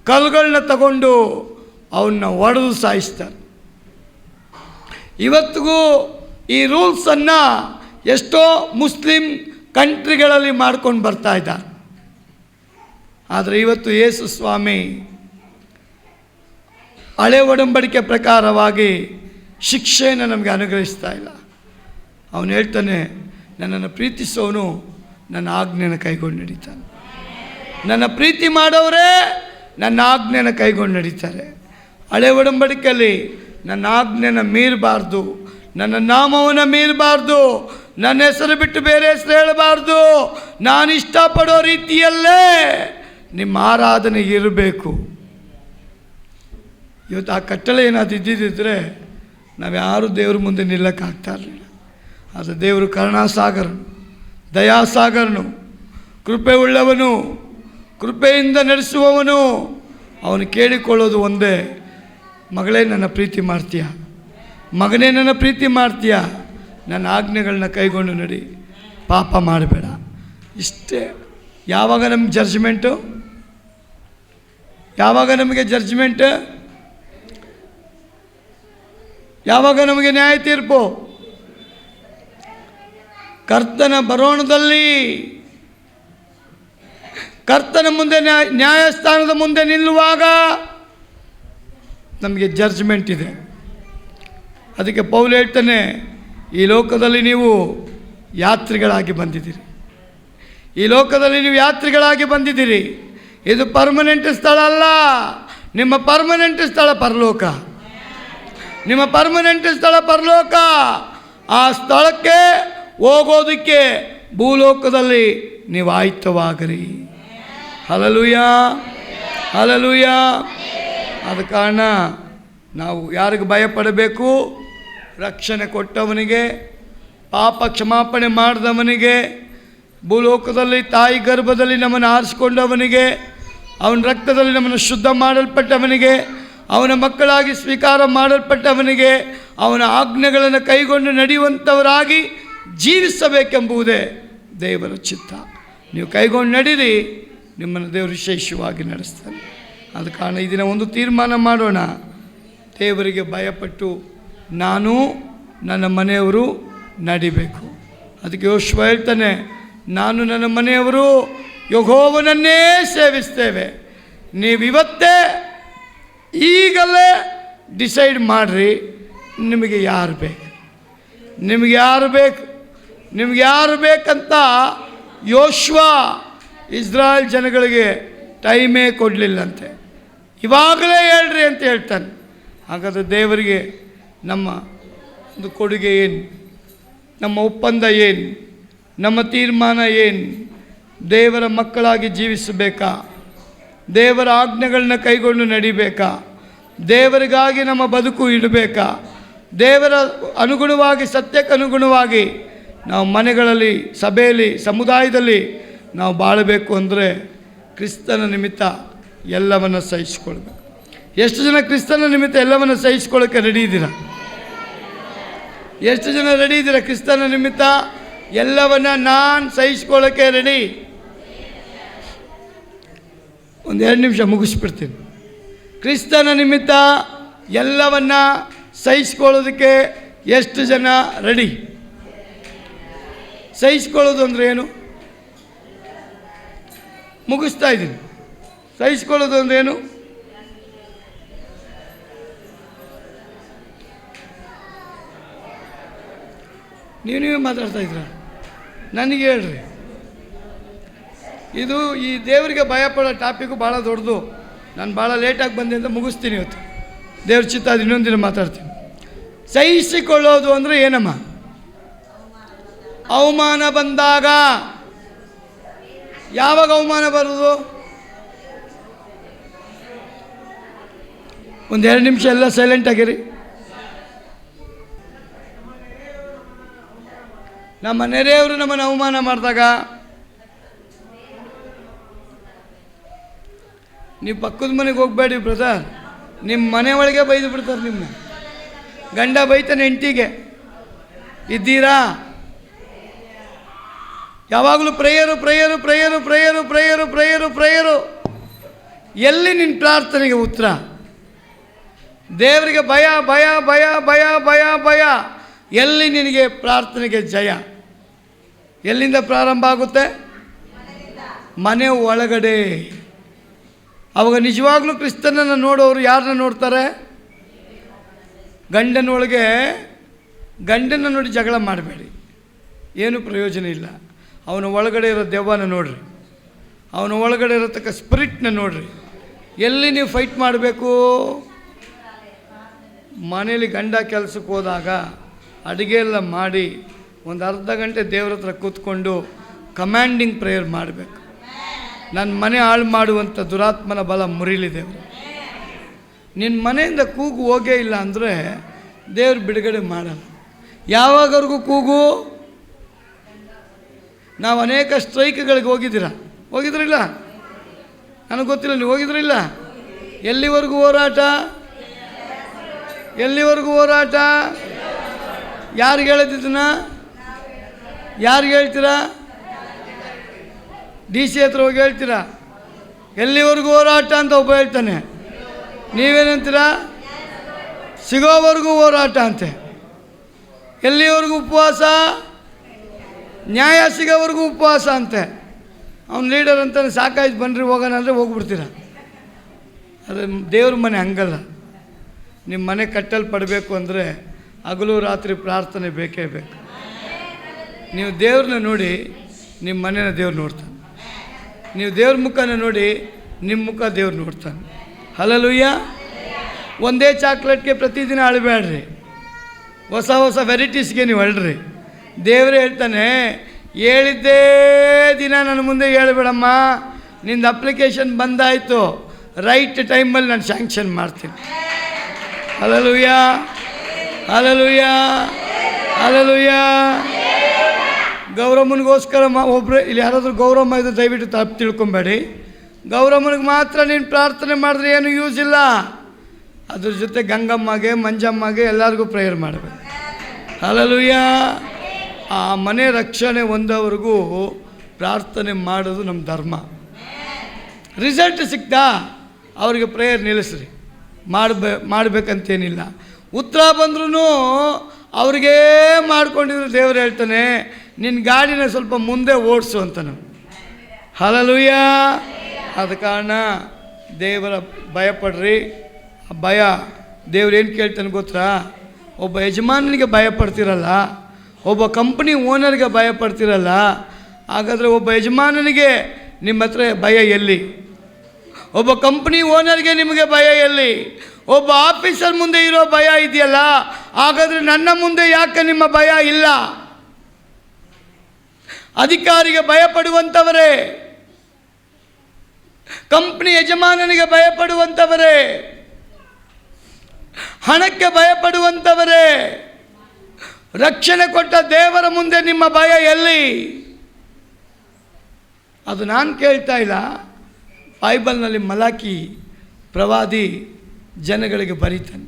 Speaker 1: ಕಲ್ಲುಗಳನ್ನ ತಗೊಂಡು ಅವನ್ನ ಹೊಡೆದು ಸಾಯಿಸ್ತಾರೆ. ಇವತ್ತಿಗೂ ಈ ರೂಲ್ಸನ್ನು ಎಷ್ಟೋ ಮುಸ್ಲಿಂ ಕಂಟ್ರಿಗಳಲ್ಲಿ ಮಾಡ್ಕೊಂಡು ಬರ್ತಾ ಇದ್ದಾರೆ. ಆದರೆ ಇವತ್ತು ಯೇಸು ಸ್ವಾಮಿ ಹಳೆ ಒಡಂಬಡಿಕೆ ಪ್ರಕಾರವಾಗಿ ಶಿಕ್ಷೆಯನ್ನು ನಮಗೆ ಅನುಗ್ರಹಿಸ್ತಾ ಇಲ್ಲ. ಅವನು ಹೇಳ್ತಾನೆ, ನನ್ನನ್ನು ಪ್ರೀತಿಸೋನು ನನ್ನ ಆಜ್ಞೆಯನ್ನು ಕೈಗೊಂಡು ನಡೀತಾನೆ. ನನ್ನ ಪ್ರೀತಿ ಮಾಡೋರೇ ನನ್ನ ಆಜ್ಞೆಯನ್ನು ಕೈಗೊಂಡು ನಡೀತಾರೆ. ಹಳೆ ಒಡಂಬಡಿಕೆಯಲ್ಲಿ ನನ್ನ ಆಜ್ಞೆಯನ್ನು ಮೀರಬಾರ್ದು, ನನ್ನ ನಾಮವನ್ನು ಮೀರಬಾರ್ದು, ನನ್ನ ಹೆಸರು ಬಿಟ್ಟು ಬೇರೆ ಹೆಸರು ಹೇಳಬಾರ್ದು, ನಾನು ಇಷ್ಟಪಡೋ ರೀತಿಯಲ್ಲೇ ನಿಮ್ಮ ಆರಾಧನೆ ಇರಬೇಕು. ಇವತ್ತು ಆ ಕಟ್ಟಳೆ ಏನಾದ್ರು ಇದ್ದಿದ್ದರೆ ನಾವು ಯಾರೂ ದೇವ್ರ ಮುಂದೆ ನಿಲ್ಲಕ್ಕಾಗ್ತಾ ಇರಲಿಲ್ಲ. ಆದರೆ ದೇವರು ಕರುಣಾಸಾಗರನು, ದಯಾಸಾಗರನು, ಕೃಪೆ ಉಳ್ಳವನು, ಕೃಪೆಯಿಂದ ನಡೆಸುವವನು. ಅವನು ಕೇಳಿಕೊಳ್ಳೋದು ಒಂದೇ, ಮಗಳೇ ನನ್ನ ಪ್ರೀತಿ ಮಾಡ್ತೀಯ, ಮಗನೇ ನನ್ನ ಪ್ರೀತಿ ಮಾಡ್ತೀಯ, ನನ್ನ ಆಜ್ಞೆಗಳನ್ನ ಕೈಗೊಂಡು ನಡಿ, ಪಾಪ ಮಾಡಬೇಡ. ಇಷ್ಟೇ. ಯಾವಾಗ ನಮ್ಗೆ ಜಡ್ಜ್ಮೆಂಟು? ಯಾವಾಗ ನಮಗೆ ಜಡ್ಜ್ಮೆಂಟ್? ಯಾವಾಗ ನಮಗೆ ನ್ಯಾಯ ತೀರ್ಪು? ಕರ್ತನ ಬರೋಣದಲ್ಲಿ, ಕರ್ತನ ಮುಂದೆ ನ್ಯಾಯಸ್ಥಾನದ ಮುಂದೆ ನಿಲ್ಲುವಾಗ ನಮಗೆ ಜಡ್ಜ್ಮೆಂಟ್ ಇದೆ. ಅದಕ್ಕೆ ಪೌಲ್ ಹೇಳ್ತಾನೆ, ಈ ಲೋಕದಲ್ಲಿ ನೀವು ಯಾತ್ರಿಗಳಾಗಿ ಬಂದಿದ್ದೀರಿ, ಈ ಲೋಕದಲ್ಲಿ ನೀವು ಯಾತ್ರಿಗಳಾಗಿ ಬಂದಿದ್ದೀರಿ. ಇದು ಪರ್ಮನೆಂಟ್ ಸ್ಥಳ ಅಲ್ಲ. ನಿಮ್ಮ ಪರ್ಮನೆಂಟ್ ಸ್ಥಳ ಪರಲೋಕ. ನಿಮ್ಮ ಪರ್ಮನೆಂಟ್ ಸ್ಥಳ ಪರಲೋಕ. ಆ ಸ್ಥಳಕ್ಕೆ ಹೋಗೋದಕ್ಕೆ ಭೂಲೋಕದಲ್ಲಿ ನೀವು ಆಯುಕ್ತವಾಗಿರಿ. Hallelujah, hallelujah. ಆದ ಕಾರಣ ನಾವು ಯಾರಿಗೆ ಭಯಪಡಬೇಕು? ರಕ್ಷಣೆ ಕೊಟ್ಟವನಿಗೆ, ಪಾಪ ಕ್ಷಮಾಪಣೆ ಮಾಡಿದವನಿಗೆ, ಭೂಲೋಕದಲ್ಲಿ ತಾಯಿ ಗರ್ಭದಲ್ಲಿ ನಮ್ಮನ್ನು ಆರಿಸಿಕೊಂಡವನಿಗೆ, ಅವನ ರಕ್ತದಲ್ಲಿ ನಮ್ಮನ್ನು ಶುದ್ಧ ಮಾಡಲ್ಪಟ್ಟವನಿಗೆ, ಅವನ ಮಕ್ಕಳಾಗಿ ಸ್ವೀಕಾರ ಮಾಡಲ್ಪಟ್ಟವನಿಗೆ, ಅವನ ಆಜ್ಞೆಗಳನ್ನು ಕೈಗೊಂಡು ನಡೆಯುವಂಥವರಾಗಿ ಜೀವಿಸಬೇಕೆಂಬುದೇ ದೇವರ ಚಿತ್ತ. ನೀವು ಕೈಗೊಂಡು ನಡೀರಿ, ನಿಮ್ಮನ್ನು ದೇವರು ವಿಶೇಷವಾಗಿ ನಡೆಸ್ತಾನೆ. ಆದ ಕಾರಣ ಈ ದಿನ ಒಂದು ತೀರ್ಮಾನ ಮಾಡೋಣ, ದೇವರಿಗೆ ಭಯಪಟ್ಟು ನಾನು ನನ್ನ ಮನೆಯವರು ನಡಿಬೇಕು. ಅದಕ್ಕೆ ಯೋಶುವ ಹೇಳ್ತಾನೆ, ನಾನು ನನ್ನ ಮನೆಯವರು ಯೆಹೋವನನ್ನೇ ಸೇವಿಸ್ತೇವೆ. ನೀವಿವತ್ತೇ ಈಗಲೇ ಡಿಸೈಡ್ ಮಾಡಿರಿ, ನಿಮಗೆ ಯಾರು ಬೇಕು, ನಿಮಗೆ ಯಾರು ಬೇಕು, ನಿಮ್ಗೆ ಯಾರು ಬೇಕಂತ ಯೋಶುವ ಇಸ್ರಾಯೇಲ್ ಜನಗಳಿಗೆ ಟೈಮೇ ಕೊಡಲಿಲ್ಲಂತೆ. ಇವಾಗಲೇ ಹೇಳ್ರಿ ಅಂತ ಹೇಳ್ತಾನೆ. ಹಾಗಾದರೆ ದೇವರಿಗೆ ನಮ್ಮ ಒಂದು ಕೊಡುಗೆ ಏನು? ನಮ್ಮ ಒಪ್ಪಂದ ಏನು? ನಮ್ಮ ತೀರ್ಮಾನ ಏನು? ದೇವರ ಮಕ್ಕಳಾಗಿ ಜೀವಿಸಬೇಕಾ? ದೇವರ ಆಜ್ಞೆಗಳನ್ನ ಕೈಗೊಂಡು ನಡಿಬೇಕಾ? ದೇವರಿಗಾಗಿ ನಮ್ಮ ಬದುಕು ಇಡಬೇಕಾ? ದೇವರ ಅನುಗುಣವಾಗಿ, ಸತ್ಯಕ್ಕೆ ಅನುಗುಣವಾಗಿ ನಾವು ಮನೆಗಳಲ್ಲಿ, ಸಭೆಯಲ್ಲಿ, ಸಮುದಾಯದಲ್ಲಿ ನಾವು ಬಾಳಬೇಕು ಅಂದರೆ ಕ್ರಿಸ್ತನ ನಿಮಿತ್ತ ಎಲ್ಲವನ್ನು ಸಹಿಸಿಕೊಳ್ಬೇಕು. ಎಷ್ಟು ಜನ ಕ್ರಿಸ್ತನ ನಿಮಿತ್ತ ಎಲ್ಲವನ್ನು ಸಹಿಸ್ಕೊಳ್ಳೋಕ್ಕೆ ರೆಡಿ ಇದ್ದೀರಾ? ಎಷ್ಟು ಜನ ರೆಡಿ ಇದ್ದೀರಾ? ಕ್ರಿಸ್ತನ ನಿಮಿತ್ತ ಎಲ್ಲವನ್ನು ನಾನು ಸಹಿಸ್ಕೊಳ್ಳೋಕ್ಕೆ ರೆಡಿ. ಒಂದು 2 ನಿಮಿಷ ಮುಗಿಸ್ಬಿಡ್ತೀನಿ. ಕ್ರಿಸ್ತನ ನಿಮಿತ್ತ ಎಲ್ಲವನ್ನ ಸಹಿಸ್ಕೊಳ್ಳೋದಕ್ಕೆ ಎಷ್ಟು ಜನ ರೆಡಿ? ಸಹಿಸ್ಕೊಳ್ಳೋದು ಅಂದರೆ ಏನು? ಮುಗಿಸ್ತಾ ಇದ್ದೀನಿ. ಸಹಿಸ್ಕೊಳ್ಳೋದು ಅಂದರೆ ಏನು? ನೀವೇ ಮಾತಾಡ್ತಾ ಇದ್ರ? ನನಗೆ ಹೇಳ್ರಿ. ಇದು ಈ ದೇವರಿಗೆ ಭಯಪಡೋ ಟಾಪಿಕ್ಕು ಭಾಳ ದೊಡ್ಡದು. ನಾನು ಭಾಳ ಲೇಟಾಗಿ ಬಂದೆ ಅಂತ ಮುಗಿಸ್ತೀನಿ ಇವತ್ತು. ದೇವ್ರ ಚಿತ್ತ ಅದು ಇನ್ನೊಂದು ದಿನ ಮಾತಾಡ್ತೀನಿ. ಸಹಿಸಿಕೊಳ್ಳೋದು ಅಂದರೆ ಏನಮ್ಮ? ಅವಮಾನ ಬಂದಾಗ. ಯಾವಾಗ ಅವಮಾನ ಬರೋದು? ಒಂದು 2 ನಿಮಿಷ ಎಲ್ಲ ಸೈಲೆಂಟ್ ಆಗಿರಿ. ನಮ್ಮ ನೆರೆಯವರು ನಮ್ಮನ್ನು ಅವಮಾನ ಮಾಡಿದಾಗ ನೀವು ಪಕ್ಕದ ಮನೆಗೆ ಹೋಗಬೇಡಿ ಬ್ರದರ್, ನಿಮ್ಮ ಮನೆ ಒಳಗೆ ಬೈದು ಬಿಡ್ತಾರೆ. ನಿಮ್ಮ ಗಂಡ ಬೈತಾನೆ ಹೆಂಡತಿಗೆ, ಇದ್ದೀರಾ? ಯಾವಾಗಲೂ prayer prayer prayer prayer prayer prayer prayer. ಎಲ್ಲಿ ನಿನ್ನ ಪ್ರಾರ್ಥನೆಗೆ ಉತ್ತರ? ದೇವರಿಗೆ ಭಯ ಭಯ ಭಯ ಭಯ ಭಯ ಭಯ. ಎಲ್ಲಿ ನಿನಗೆ ಪ್ರಾರ್ಥನೆಗೆ ಜಯ? ಎಲ್ಲಿಂದ ಪ್ರಾರಂಭ ಆಗುತ್ತೆ? ಮನೆ ಒಳಗಡೆ. ಅವಾಗ ನಿಜವಾಗ್ಲೂ ಕ್ರಿಸ್ತನನ್ನು ನೋಡೋರು ಯಾರನ್ನ ನೋಡ್ತಾರೆ? ಗಂಡನೊಳಗೆ ಗಂಡನ ನೋಡಿ ಜಗಳ ಮಾಡಬೇಡಿ, ಏನು ಪ್ರಯೋಜನ ಇಲ್ಲ. ಅವನ ಒಳಗಡೆ ಇರೋ ದೆವ್ವನ ನೋಡ್ರಿ, ಅವನ ಒಳಗಡೆ ಇರತಕ್ಕ ಸ್ಪಿರಿಟ್ನ ನೋಡ್ರಿ. ಎಲ್ಲಿ ನೀವು ಫೈಟ್ ಮಾಡಬೇಕು? ಮನೇಲಿ ಗಂಡ ಕೆಲಸಕ್ಕೆ ಹೋದಾಗ ಅಡುಗೆ ಎಲ್ಲ ಮಾಡಿ ಒಂದು ಅರ್ಧ ಗಂಟೆ ದೇವ್ರ ಹತ್ರ ಕೂತ್ಕೊಂಡು ಕಮ್ಯಾಂಡಿಂಗ್ ಪ್ರೇಯರ್ ಮಾಡಬೇಕು. ನನ್ನ ಮನೆ ಹಾಳು ಮಾಡುವಂಥ ದುರಾತ್ಮನ ಬಲ ಮುರಿಲಿ ದೇವರು. ನಿನ್ನ ಮನೆಯಿಂದ ಕೂಗು ಹೋಗೇ ಇಲ್ಲ ಅಂದರೆ ದೇವ್ರು ಬಿಡುಗಡೆ ಮಾಡಲ್ಲ. ಯಾವಾಗವರೆಗೂ ಕೂಗು? ನಾವು ಅನೇಕ ಸ್ಟ್ರೈಕ್ಗಳಿಗೆ ಹೋಗಿದ್ರಿಲ್ಲ? ನನಗೆ ಗೊತ್ತಿಲ್ಲ, ನೀವು ಹೋಗಿದ್ರಿಲ್ಲ? ಎಲ್ಲಿವರೆಗೂ ಹೋರಾಟ? ಎಲ್ಲಿವರೆಗೂ ಹೋರಾಟ? ಯಾರಿಗೆ ಹೇಳಿದ್ದನ್ನ? ಯಾರಿಗೆ ಹೇಳ್ತೀರಾ? DC ಹತ್ರ ಹೋಗಿ ಹೇಳ್ತೀರಾ? ಎಲ್ಲಿವರೆಗೂ ಹೋರಾಟ ಅಂತ ಒಬ್ಬ ಹೇಳ್ತಾನೆ, ನೀವೇನಂತೀರಾ? ಸಿಗೋವರೆಗೂ ಹೋರಾಟ ಅಂತೆ. ಎಲ್ಲಿವರೆಗೂ ಉಪವಾಸ? ನ್ಯಾಯ ಸಿಗೋವರೆಗೂ ಉಪವಾಸ ಅಂತೆ. ಅವ್ನು ಲೀಡರ್ ಅಂತಾನೆ, ಸಾಕಾಯ್ತು ಬನ್ನಿರಿ ಹೋಗೋಣ ಅಂದರೆ ಹೋಗ್ಬಿಡ್ತೀರ. ಅದು ದೇವ್ರ ಮನೆ ಹಂಗಲ್ಲ. ನಿಮ್ಮ ಮನೆ ಕಟ್ಟಲ್ಪಡಬೇಕು ಅಂದರೆ ಹಗಲು ರಾತ್ರಿ ಪ್ರಾರ್ಥನೆ ಬೇಕೇ ಬೇಕು. ನೀವು ದೇವ್ರನ್ನ ನೋಡಿ ನಿಮ್ಮ ಮನೆಯ ದೇವ್ರು ನೋಡ್ತಾನೆ. ನೀವು ದೇವ್ರ ಮುಖನ ನೋಡಿ ನಿಮ್ಮ ಮುಖ ದೇವ್ರು ನೋಡ್ತಾನೆ. ಹಲ್ಲೆಲೂಯಾ. ಒಂದೇ ಚಾಕ್ಲೇಟ್ಗೆ ಪ್ರತಿದಿನ ಅಳಬೇಡ್ರಿ, ಹೊಸ ಹೊಸ ವೆರೈಟೀಸ್ಗೆ ನೀವು ಅಳ್ರಿ. ದೇವರೇ ಹೇಳ್ತಾನೆ, ಹೇಳಿದ್ದೇ ದಿನ ನನ್ನ ಮುಂದೆ ಹೇಳ್ಬೇಡಮ್ಮ, ನಿಂದು ಅಪ್ಲಿಕೇಶನ್ ಬಂದಾಯಿತು, ರೈಟ್ ಟೈಮಲ್ಲಿ ನಾನು ಸ್ಯಾಂಕ್ಷನ್ ಮಾಡ್ತೀನಿ. Hallelujah, hallelujah, hallelujah. ಗೌರಮ್ಮನಿಗೋಸ್ಕರ ಒಬ್ಬರೇ ಇಲ್ಲಿ ಯಾರಾದರೂ ಗೌರಮ್ಮ ಇದು ದಯವಿಟ್ಟು ತಪ್ಪು ತಿಳ್ಕೊಬೇಡಿ. ಗೌರಮ್ಮನಿಗೆ ಮಾತ್ರ ನೀನು ಪ್ರಾರ್ಥನೆ ಮಾಡಿದ್ರೆ ಏನು ಯೂಸ್ ಇಲ್ಲ. ಅದ್ರ ಜೊತೆ ಗಂಗಮ್ಮಗೆ, ಮಂಜಮ್ಮಗೆ ಎಲ್ಲರಿಗೂ ಪ್ರೇಯರ್ ಮಾಡಬೇಕು. ಹಲ್ಲೆಲೂಯಾ. ಆ ಮನೆ ರಕ್ಷಣೆ ಹೊಂದೋವರೆಗೂ ಪ್ರಾರ್ಥನೆ ಮಾಡೋದು ನಮ್ಮ ಧರ್ಮ. ರಿಸಲ್ಟ್ ಸಿಕ್ತಾ ಅವರಿಗೆ ಪ್ರೇಯರ್ ನಿಲ್ಲಿಸ್ರಿ, ಮಾಡಬೇಕಂತೇನಿಲ್ಲ. ಉತ್ತರ ಬಂದ್ರೂ ಅವ್ರಿಗೇ ಮಾಡ್ಕೊಂಡಿದ್ರು. ದೇವರು ಹೇಳ್ತಾನೆ, ನಿನ್ನ ಗಾಡಿನ ಸ್ವಲ್ಪ ಮುಂದೆ ಓಡಿಸು ಅಂತ ನಾವು. ಹಲ್ಲೆಲೂಯಾ. ಆದ ಕಾರಣ ದೇವರ ಭಯಪಡ್ರಿ. ಭಯ ದೇವ್ರು ಏನು ಕೇಳ್ತಾನೆ ಗೊತ್ತಾ? ಒಬ್ಬ ಯಜಮಾನನಿಗೆ ಭಯ ಪಡ್ತಿರಲ್ಲ, ಒಬ್ಬ ಕಂಪ್ನಿ ಓನರ್ಗೆ ಭಯ ಪಡ್ತಿರಲ್ಲ, ಹಾಗಾದರೆ ಒಬ್ಬ ಯಜಮಾನನಿಗೆ ನಿಮ್ಮ ಹತ್ರ ಭಯ ಎಲ್ಲಿ? ಒಬ್ಬ ಕಂಪ್ನಿ ಓನರ್ಗೆ ನಿಮಗೆ ಭಯ ಎಲ್ಲಿ? ಒಬ್ಬ ಆಫೀಸರ್ ಮುಂದೆ ಇರೋ ಭಯ ಇದೆಯಲ್ಲ, ಹಾಗಾದರೆ ನನ್ನ ಮುಂದೆ ಯಾಕೆ ನಿಮ್ಮ ಭಯ ಇಲ್ಲ? ಅಧಿಕಾರಿಗೆ ಭಯಪಡುವಂಥವರೇ, ಕಂಪ್ನಿ ಯಜಮಾನನಿಗೆ ಭಯಪಡುವಂಥವರೇ, ಹಣಕ್ಕೆ ಭಯಪಡುವಂಥವರೇ, ರಕ್ಷಣೆ ಕೊಟ್ಟ ದೇವರ ಮುಂದೆ ನಿಮ್ಮ ಭಯ ಎಲ್ಲಿ? ಅದು ನಾನು ಕೇಳ್ತಾ ಇಲ್ಲ. ಬೈಬಲ್ನಲ್ಲಿ ಮಲಾಕಿ ಪ್ರವಾದಿ ಜನಗಳಿಗೆ ಬರೀತಾನೆ,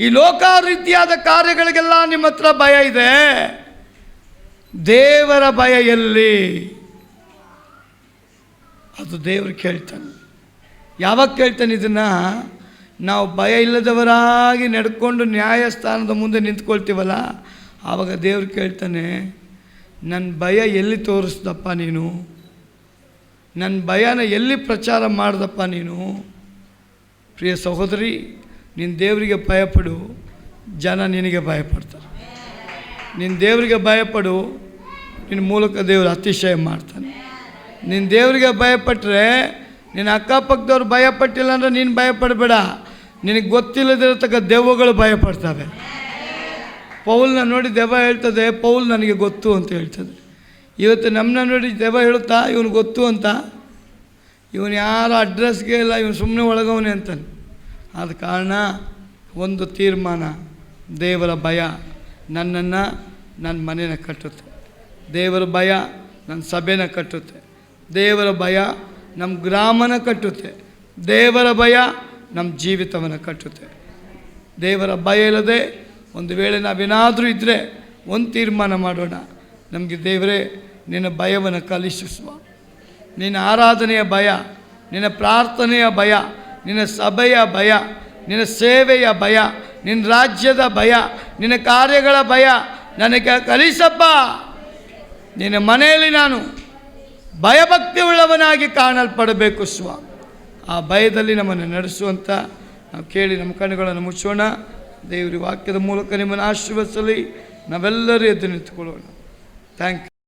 Speaker 1: ಈ ಲೋಕಾರೀತಿಯಾದ ಕಾರ್ಯಗಳಿಗೆಲ್ಲ ನಿಮ್ಮ ಹತ್ರ ಭಯ ಇದೆ, ದೇವರ ಭಯ ಎಲ್ಲಿ? ಅದು ದೇವರು ಕೇಳ್ತಾನೆ. ಯಾವಾಗ ಕೇಳ್ತಾನೆ ಇದನ್ನು? ನಾವು ಭಯ ಇಲ್ಲದವರಾಗಿ ನಡ್ಕೊಂಡು ನ್ಯಾಯಸ್ಥಾನದ ಮುಂದೆ ನಿಂತ್ಕೊಳ್ತೀವಲ್ಲ, ಆವಾಗ ದೇವ್ರು ಕೇಳ್ತಾನೆ, ನನ್ನ ಭಯ ಎಲ್ಲಿ ತೋರಿಸ್ದಪ್ಪ ನೀನು? ನನ್ನ ಭಯನ ಎಲ್ಲಿ ಪ್ರಚಾರ ಮಾಡ್ದಪ್ಪ ನೀನು? ಪ್ರಿಯ ಸಹೋದರಿ, ನಿನ್ನ ದೇವರಿಗೆ ಭಯಪಡು, ಜನ ನಿನಗೆ ಭಯಪಡ್ತಾರೆ. ನಿನ್ನ ದೇವರಿಗೆ ಭಯಪಡು, ನಿನ್ನ ಮೂಲಕ ದೇವರು ಅತಿಶಯ ಮಾಡ್ತಾನೆ. ನಿನ್ನ ದೇವರಿಗೆ ಭಯಪಟ್ಟರೆ, ನಿನ್ನ ಅಕ್ಕಪಕ್ಕದವ್ರು ಭಯಪಟ್ಟಿಲ್ಲ ಅಂದರೆ ನೀನು ಭಯಪಡಬೇಡ. ನಿನಗೆ ಗೊತ್ತಿಲ್ಲದಿರತಕ್ಕ ದೆವ್ವಗಳು ಭಯಪಡ್ತವೆ. ಪೌಲ್ನ ನೋಡಿ ದೆವ್ವ ಹೇಳ್ತದೆ, ಪೌಲ್ ನನಗೆ ಗೊತ್ತು ಅಂತ ಹೇಳ್ತದೆ. ಇವತ್ತು ನಮ್ಮನ್ನ ನೋಡಿ ದೆವ್ವ ಹೇಳುತ್ತಾ ಇವನು ಗೊತ್ತು ಅಂತ? ಇವನು ಯಾರ ಅಡ್ರೆಸ್ಗೆ ಇಲ್ಲ, ಇವನು ಸುಮ್ಮನೆ ಒಳಗವನೇ ಅಂತಾನೆ. ಆದ ಕಾರಣ ಒಂದು ತೀರ್ಮಾನ, ದೇವರ ಭಯ ನನ್ನನ್ನು ನನ್ನ ಮನೆನ ಕಟ್ಟುತ್ತೆ. ದೇವರ ಭಯ ನನ್ನ ಸಭೆನ ಕಟ್ಟುತ್ತೆ. ದೇವರ ಭಯ ನಮ್ಮ ಗ್ರಾಮನ ಕಟ್ಟುತ್ತೆ. ದೇವರ ಭಯ ನಮ್ಮ ಜೀವಿತವನ್ನು ಕಟ್ಟುತ್ತೆ. ದೇವರ ಭಯ ಇಲ್ಲದೆ ಒಂದು ವೇಳೆ ನಾವೇನಾದರೂ ಇದ್ದರೆ ಒಂದು ತೀರ್ಮಾನ ಮಾಡೋಣ, ನಮಗೆ ದೇವರೇ ನಿನ್ನ ಭಯವನ್ನು ಕಲಿಸುವ, ನಿನ್ನ ಆರಾಧನೆಯ ಭಯ, ನಿನ್ನ ಪ್ರಾರ್ಥನೆಯ ಭಯ, ನಿನ್ನ ಸಭೆಯ ಭಯ, ನಿನ್ನ ಸೇವೆಯ ಭಯ, ನಿನ್ನ ರಾಜ್ಯದ ಭಯ, ನಿನ್ನ ಕಾರ್ಯಗಳ ಭಯ ನನಗೆ ಕಲಿಸಪ್ಪ. ನಿನ್ನ ಮನೆಯಲ್ಲಿ ನಾನು ಭಯಭಕ್ತಿ ಉಳ್ಳವನಾಗಿ ಕಾಣಲ್ಪಡಬೇಕು ಸ್ವಾಮಿ. ಆ ಭಯದಲ್ಲಿ ನಮ್ಮನ್ನು ನಡೆಸುವಂಥ ನಾವು ಕೇಳಿ ನಮ್ಮ ಕಣ್ಣುಗಳನ್ನು ಮುಚ್ಚೋಣ. ದೇವರ ವಾಕ್ಯದ ಮೂಲಕ ನಿಮ್ಮನ್ನು ಆಶೀರ್ವದಿಸಲಿ. ನಾವೆಲ್ಲರೂ ಎದ್ದು ನಿಂತುಕೊಳ್ಳೋಣ. Thank you.